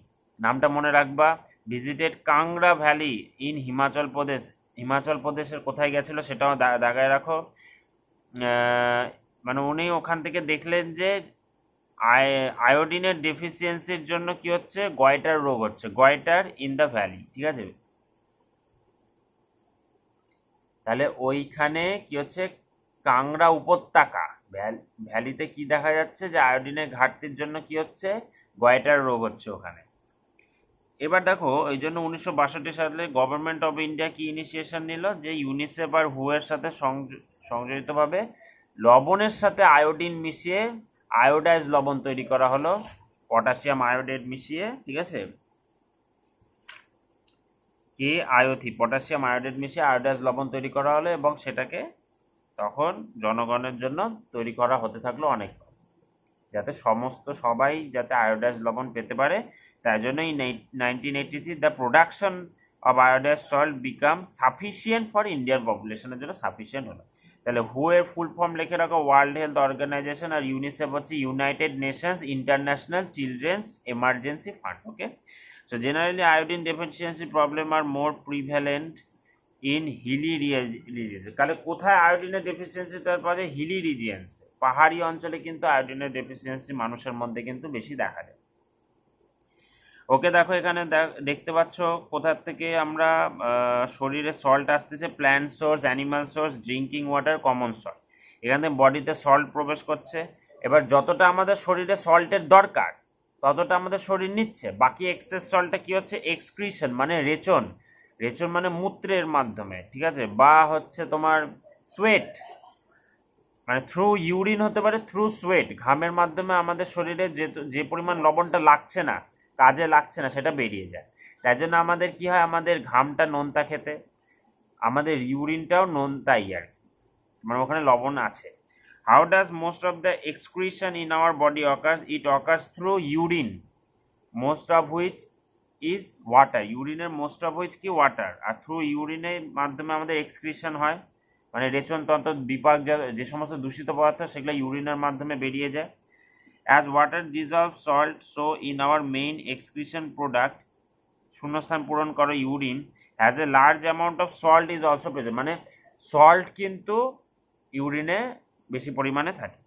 নামটা মনে রাখবা, visited Kangra Valley in Himachal Pradesh. Himachal প্রদেশের কোথায় গেছিল সেটাও দাগায় রাখো। মানে উনি ওখান থেকে দেখলেন যে আয়োডিনের ডেফিসিয়েন্সির জন্য কি হচ্ছে, গয়টার রোগ হচ্ছে, গয়টার ইন দ্য ভ্যালি, ঠিক আছে। তাহলে ওইখানে কি হচ্ছে, কাংড়া উপত্যকা ভ্যালিতে কি দেখা যাচ্ছে যে আয়োডিনের ঘাটতির জন্য কি হচ্ছে, গয়টার রোগ হচ্ছে ওখানে। এবার দেখো এই জন্য 1962 সালে গভর্নমেন্ট অফ ইন্ডিয়া কি ইনিশিয়েশন নিল, যে ইউনিসেফ আর হু এর সাথে সংযোজিতভাবে লবণের সাথে আয়োডিন মিশিয়ে আয়োডাইজ লবণ তৈরি করা হলো, পটাশিয়াম আয়োডেট মিশিয়ে, ঠিক আছে, পটাশিয়াম আয়োডেট মিশিয়ে আয়োডাইজ লবণ তৈরি করা হলো, এবং সেটাকে তখন জনগণের জন্য তৈরি করা হতে থাকলো অনেক, যাতে সবাই যাতে আয়োডাইজ লবণ পেতে পারে। তাই জন্যই 1983 the production of iodise salt become sufficient for Indian পপুলেশনের জন্য সাফিসিয়েন্ট হলো। তাহলে হু এর ফুল ফর্ম লিখে রাখো, ওয়ার্ল্ড হেলথ অর্গানাইজেশন, আর ইউনিসেফ হচ্ছে United Nations International Children's Emergency Fund. Okay, so generally iodine deficiency problem are more prevalent in hilly regions. তাহলে কোথায় আয়োডিনের ডেফিসিয়েন্সিটা পাওয়া যায়? হিলি রিজিয়ন্সে, পাহাড়ি অঞ্চলে কিন্তু আয়োডিনের ডেফিসিয়েন্সি মানুষের মধ্যে কিন্তু বেশি দেখা যায়। ওকে, দেখো এখানে দেখতে পাচ্ছ কোথা থেকে আমরা শরীরে সল্ট আসতেছে, plant source, animal source, drinking water, common salt. এখানে বডিতে সল্ট প্রবেশ করছে। এবার যতটা আমাদের শরীরে সল্টের দরকার ততটা আমাদের শরীর নিচ্ছে, বাকি এক্সেস সল্টটা কি হচ্ছে? এক্সক্রিশন মানে রেচন মানে মূত্রের মাধ্যমে, ঠিক আছে, বা হচ্ছে তোমার সোয়েট, মানে থ্রু ইউরিন হতে পারে, থ্রু সোয়েট, ঘামের মাধ্যমে আমাদের শরীরে যে পরিমাণ লবণটা লাগছে না, কাজে লাগছে না, সেটা বেরিয়ে যায়। তাই জন্য আমাদের কি হয়, আমাদের ঘামটা নোনতা খেতে, আমাদের ইউরিনটাও নোনতাই আর কি, মানে ওখানে লবণ আছে। How does most of the excretion in our body occurs? It occurs through urine, most of which is water. ইউরিনের মোস্ট অফ হুইচ কি? ওয়াটার। আর থ্রু ইউরিনের মাধ্যমে আমাদের এক্সক্রিশন হয়, মানে রেচনতন্ত্র বিপাক, যে সমস্ত দূষিত পদার্থ সেগুলো ইউরিনের মাধ্যমে বেরিয়ে যায়। As water dissolves salt, so in our main excretion product, শূন্যস্থান পূরণ করো, urine has a large amount of salt is also present, মানে সল্ট কিন্তু ইউরিনে বেশি পরিমাণে থাকে।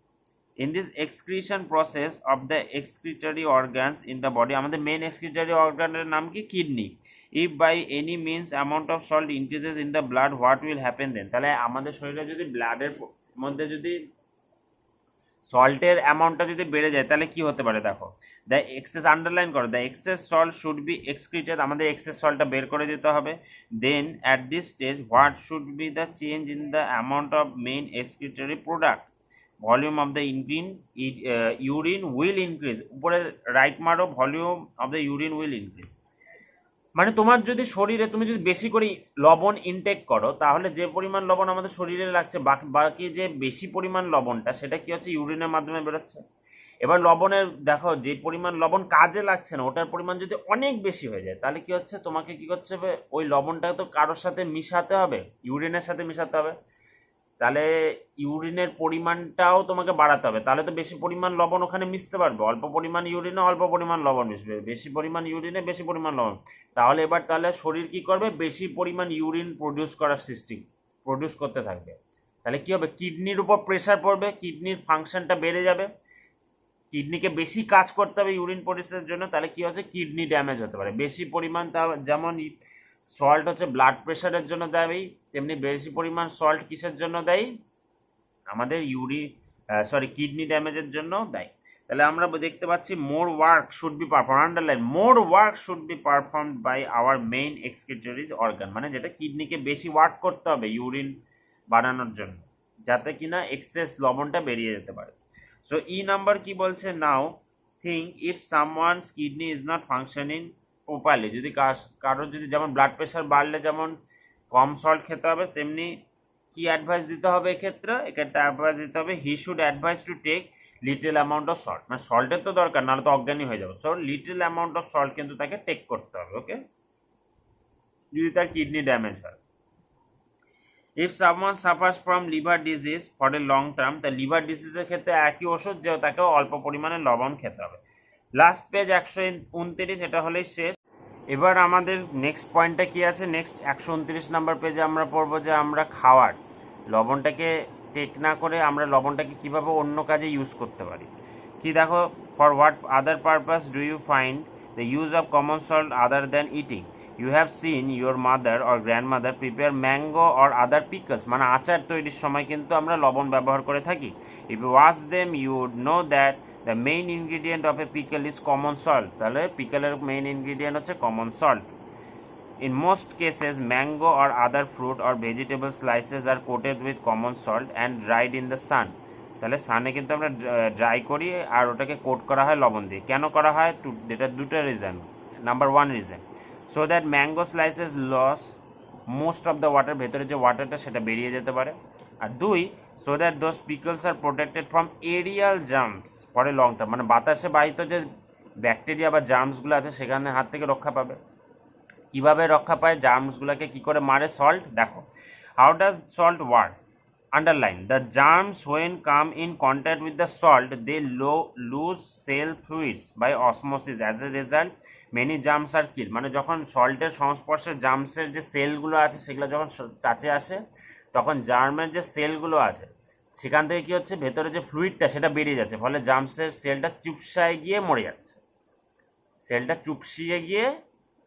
In this excretion process of the excretory organs in the body, আমাদের main excretory orgaনের নাম কি? Kidney. If by any means amount of salt increases in the blood, what will happen then? তাহলে আমাদের শরীরে যদি ব্লাডের মধ্যে যদি সল্টের অ্যামাউন্টটা যদি বেড়ে যায় তাহলে কি হতে পারে? দেখো, দ্য এক্সেস, আন্ডারলাইন করো, the excess salt should be excreted, আমাদের এক্সেস সল্টটা বের করে দিতে হবে। Then at this stage what should be the change in the amount of main excretory product? Volume of the urine will increase. উপরে right মারো, volume of the urine will increase, মানে তোমার যদি শরীরে তুমি যদি বেশি করে লবণ ইনটেক করো তাহলে যে পরিমাণ লবণ আমাদের শরীরে লাগছে, বাকি যে বেশি পরিমাণ লবণটা সেটা কি হচ্ছে? ইউরিনের মাধ্যমে বেরোচ্ছে। এবার লবণের দেখো যে পরিমাণ লবণ কাজে লাগছে না ওটার পরিমাণ যদি অনেক বেশি হয়ে যায় তাহলে কি হচ্ছে? তোমাকে কি করতে হবে? ওই লবণটা তো কারোর সাথে মিশাতে হবে, ইউরিনের সাথে মিশাতে হবে, তাহলে ইউরিনের পরিমাণটাও তোমাকে বাড়াতে হবে, তাহলে তো বেশি পরিমাণ লবণ ওখানে মিশতে পারবে। অল্প পরিমাণ ইউরিনে অল্প পরিমাণ লবণ মিশবে, বেশি পরিমাণ ইউরিনে বেশি পরিমাণ লবণ। তাহলে শরীর কি করবে? বেশি পরিমাণ ইউরিন প্রডিউস করতে থাকবে। তাহলে কি হবে? কিডনির উপর প্রেশার পড়বে, কিডনির ফাংশনটা বেড়ে যাবে, কিডনিকে বেশি কাজ করতে হবে ইউরিন পরিষ্কারের জন্য, তাহলে কি হচ্ছে? কিডনি ড্যামেজ হতে পারে। বেশি পরিমাণ, যেমন সল্ট হচ্ছে ব্লাড প্রেশারের জন্য দায়ী, তেমনি বেশি পরিমাণ সল্ট কিসের জন্য দায়ী? আমাদের কিডনি ড্যামেজের জন্য দায়ী। তাহলে আমরা দেখতে পাচ্ছি more work should be perform, underline, more work should be perform by our main excretories organ, মানে যেটা কিডনিকে বেশি ওয়ার্ক করতে হবে ইউরিন বানানোর জন্য, যাতে কিনা এক্সেস লবণটা বেরিয়ে যেতে পারে। সো নাম্বার কি বলছে? Now think if someone's kidney is not functioning properly, যদি কারোর যদি যেমন ব্লাড প্রেশার বাড়লে যেমন কম সল্ট খেতে হবে, তেমনি কি অ্যাডভাইস দিতে হবে এক্ষেত্রে অ্যাডভাইস দিতে হবে, he should advice to take little amount of salt, মানে সল্টের তো দরকার, নাহলে তো অজ্ঞানী হয়ে যাবে। So little amount of salt কিন্তু তাকে টেক করতে হবে, ওকে, যদি তার কিডনি ড্যামেজ হয়। If someone suffers from liver disease for a long term, তা লিভার ডিজিজের ক্ষেত্রে একই ওষুধ, যে তাকেও অল্প পরিমাণে লবণ খেতে হবে। লাস্ট পেজ 129, এটা হলেই শেষ। এবার আমাদের নেক্সট পয়েন্টটা কি আছে? নেক্সট 129 নাম্বার পেজে আমরা পড়বো যে আমরা খাওয়ার লবণটাকে টেক না করে আমরা লবণটাকে কিভাবে অন্য কাজে ইউজ করতে পারি। কি দেখো, for what other purpose do you find the use of common salt other than eating? You have seen your mother or grandmother prepare mango or other pickles, মানে আচার তৈরির সময় কিন্তু আমরা লবণ ব্যবহার করে থাকি। If you watch them you would know that the main ingredient of a pickle is common salt, তাহলে পিকেলের মেইন ইনগ্রিডিয়েন্ট হচ্ছে common salt. In most cases, mango or other fruit or vegetable slices are coated with common salt and dried in the sun. তাহলে সানে কিন্তু আমরা dry করি আর ওটাকে coat করা হয় লবণ দিয়ে। কেন করা হয়? এটা দুটো reason. Number one reason, so that mango slices lose most of the water, ভেতরে যে ওয়াটারটা সেটা বেরিয়ে যেতে পারে। আর দুই, so that those pickles are protected from aerial germs for a long term, মানে বাতাসে বাহিত যে ব্যাকটেরিয়া বা জার্মসগুলো আছে সেখানে হাত থেকে রক্ষা পাবে। কীভাবে রক্ষা পায়? জার্মসগুলোকে কী করে মারে? সল্ট। দেখো, how does salt work? Underline, the germs when come in contact with the salt they lose cell fluids by osmosis, as a result many germs are kill. মানে যখন সল্টের সংস্পর্শে জার্মসের যে সেলগুলো আছে সেগুলো যখন টাচে আসে তখন জার্মের যে সেলগুলো আছে সেখান থেকে কী হচ্ছে, ভেতরে যে ফ্লুইডটা সেটা বেরিয়ে যাচ্ছে, ফলে জার্মসের সেলটা চুপসায় গিয়ে মরে যাচ্ছে, সেলটা চুপসিয়ে গিয়ে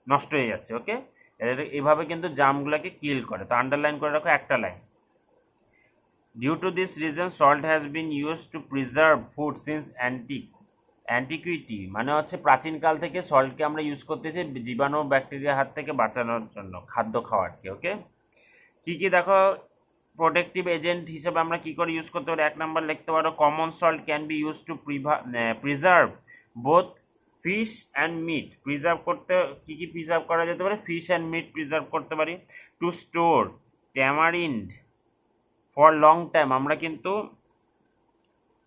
নষ্ট হয়ে যাচ্ছে। ওকে, এইভাবে কিন্তু জার্মগুলোকে কিল করে। তো আন্ডারলাইন করে রাখো একটা line. Due to this reason salt has been use to preserve food since antiquity, মানে হচ্ছে প্রাচীনকাল থেকে সল্টকে আমরা ইউজ করতেছি জীবাণু ব্যাকটেরিয়ার হাত থেকে বাঁচানোর জন্য, খাদ্য খাওয়ারকে। ওকে, কী কী দেখো প্রোটেক্টিভ এজেন্ট হিসেবে আমরা কী করে ইউজ করতে পারি? এক নাম্বার লিখতে পারো, common salt can be use to preserve both fish and meat. Preserve করতে কী কী প্রিজার্ভ করা যেতে পারে? ফিশ অ্যান্ড মিট প্রিজার্ভ করতে পারি। To store tamarind for long time, আমরা কিন্তু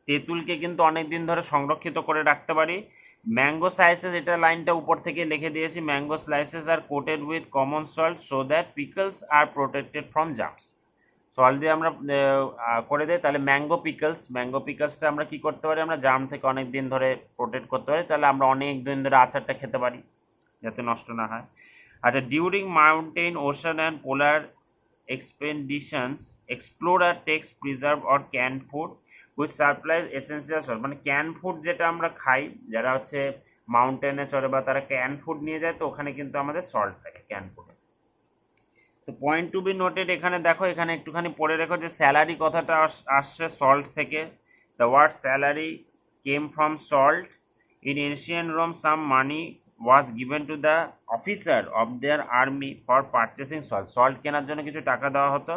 তেঁতুলকে কিন্তু অনেক দিন ধরে সংরক্ষিত করে রাখতে পারি। ম্যাঙ্গো স্লাইসেস, এটা লাইনটা উপর থেকে লিখে দিয়েছি, mango slices are coated with common salt so that pickles are protected from germs. Salt দিয়ে আমরা করে দেয়, তাহলে ম্যাঙ্গো পিকলসটা আমরা কি করতে পারি? আমরা জার্ম থেকে অনেক দিন ধরে প্রোটেক্ট করতে পারি, তাহলে আমরা অনেক দিন ধরে আচারটা খেতে পারি যাতে নষ্ট না হয়। আচ্ছা, during mountain, ocean and polar expeditions explorer takes preserve or can food with supplies essential salt, মানে ক্যান ফুড যেটা আমরা খাই, যারা হচ্ছে মাউন্টেনে চড়ে বা তারা ক্যান ফুড নিয়ে যায়, তো ওখানে কিন্তু আমাদের সল্ট থাকে ক্যান ফুডে। তো পয়েন্ট টু বি নোটেড, এখানে দেখো, এখানে একটুখানি পড়ে রেখো যে স্যালারি কথাটা আসছে সল্ট থেকে। The word salary came from salt. In ancient Rome some money was given to the officer of their army for purchasing salt, salt কেনার জন্য কিছু টাকা দেওয়া হতো।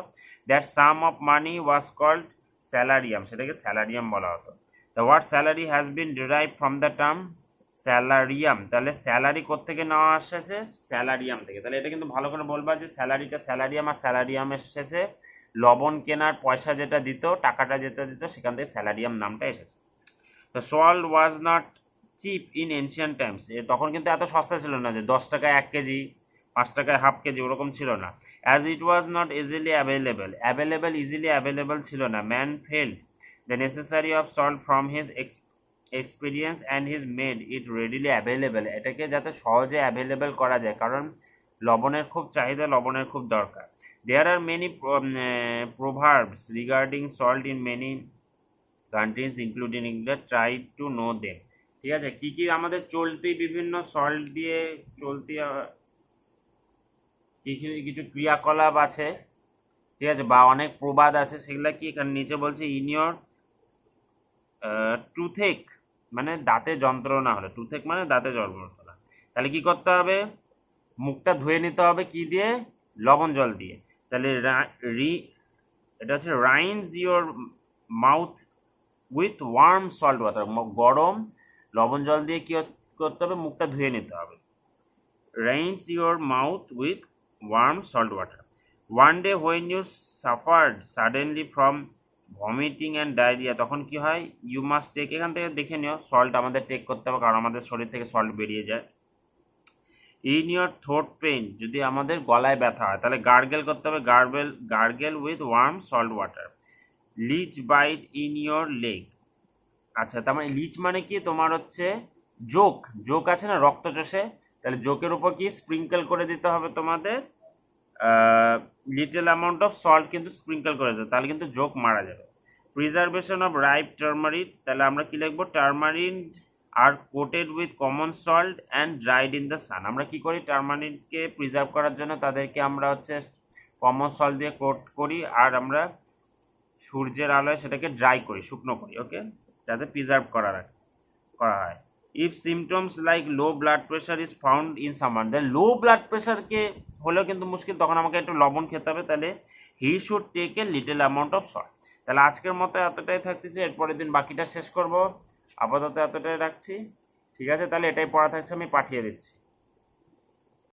That sum of money was called salarium, সেটাকে salarium বলা হতো। The word salary has been derive from the term salarium, তাহলে স্যালারি কোত্থেকে নেওয়া এসেছে? স্যালারিয়াম থেকে। তাহলে এটা কিন্তু ভালো করে বলবা যে স্যালারিটা স্যালারিয়াম, আর স্যালারিয়াম এসেছে লবণ কেনার পয়সা যেটা দিত, টাকাটা যেটা দিত, সেখান থেকে স্যালারিয়াম নামটা এসেছে। তো salt was not cheap in ancient times, তখন কিন্তু এত সস্তা ছিল না যে 10 টাকায় 1 কেজি, 5 টাকায় হাফ কেজি, ওরকম ছিল না। As it was not easily easily available ছিল না। Man felt the necessary of salt from his experience and his made it readily available, এটাকে যাতে সহজে অ্যাভেলেবেল করা যায়, কারণ লবণের খুব চাহিদা, লবণের খুব দরকার। There are many proverbs regarding salt in many countries including England, try to know them. ঠিক আছে, কী কী আমাদের চলতি বিভিন্ন সল্ট দিয়ে চলতি কিছু ক্রিয়াকলাপ আছে, ঠিক আছে, বা অনেক প্রবাদ আছে, সেগুলা কি এখানে নিচে বলছে। ইন ইয়োর টুথেক, মানে দাঁতে যন্ত্রণা হলে, টুথেক মানে দাঁতে যন্ত্রণা, তাহলে কি করতে হবে? মুখটা ধুয়ে নিতে হবে কি দিয়ে? লবণ জল দিয়ে। তাহলে এটা হচ্ছে রাইন্স your mouth with warm salt water, গরম লবণ জল দিয়ে কি করতে হবে? মুখটা ধুয়ে নিতে হবে। Rinse your mouth with warm salt water. One day when you suffered suddenly from vomiting and diarrhoea, তখন কি হয়? ইউ মাস্ট টেক, এখান থেকে দেখে নিও, সল্ট আমাদের টেক করতে হবে, কারণ আমাদের শরীর থেকে সল্ট বেরিয়ে যায়। ইন ইয়োর থ্রোট পেইন, যদি আমাদের গলায় ব্যথা হয় তাহলে গার্গেল করতে হবে, gargle with warm salt water. Leech bite in your leg, আচ্ছা, তার মানে লিচ মানে কি? তোমার হচ্ছে জোক আছে না, রক্ত চষে, তাহলে জোকের উপর কি স্প্রিঙ্কেল করে দিতে হবে তোমাদের লিটল অ্যামাউন্ট অফ সল্ট, কিন্তু স্প্রিঙ্কেল করে দিতে, তাহলে কিন্তু জোক মারা যাবে। প্রিজার্ভেশন অফ রাইপ টার্মারিন, তাহলে আমরা কি লিখবো? Tamarind are coated with common salt and dried in the sun. আমরা কি করি? টার্মারিনকে প্রিজার্ভ করার জন্য তাদেরকে আমরা হচ্ছে কমন সল্ট দিয়ে কোট করি, আর আমরা সূর্যের আলোয় সেটাকে ড্রাই করি, শুকনো করি, ওকে, যাতে প্রিজার্ভ করা রাখে। করা হয়। If symptoms like low blood pressure is found in সামান, দেন লো ব্লাড প্রেশারকে হলেও কিন্তু মুশকিল, তখন আমাকে একটু লবণ খেতে হবে, তাহলে he should take a little amount of salt. তাহলে আজকের মতো এতটাই থাকতেছে, এরপরের দিন বাকিটা শেষ করব। আপাতত এতটাই রাখছি, ঠিক আছে? তাহলে এটাই পড়া থাকছে, আমি পাঠিয়ে দিচ্ছি।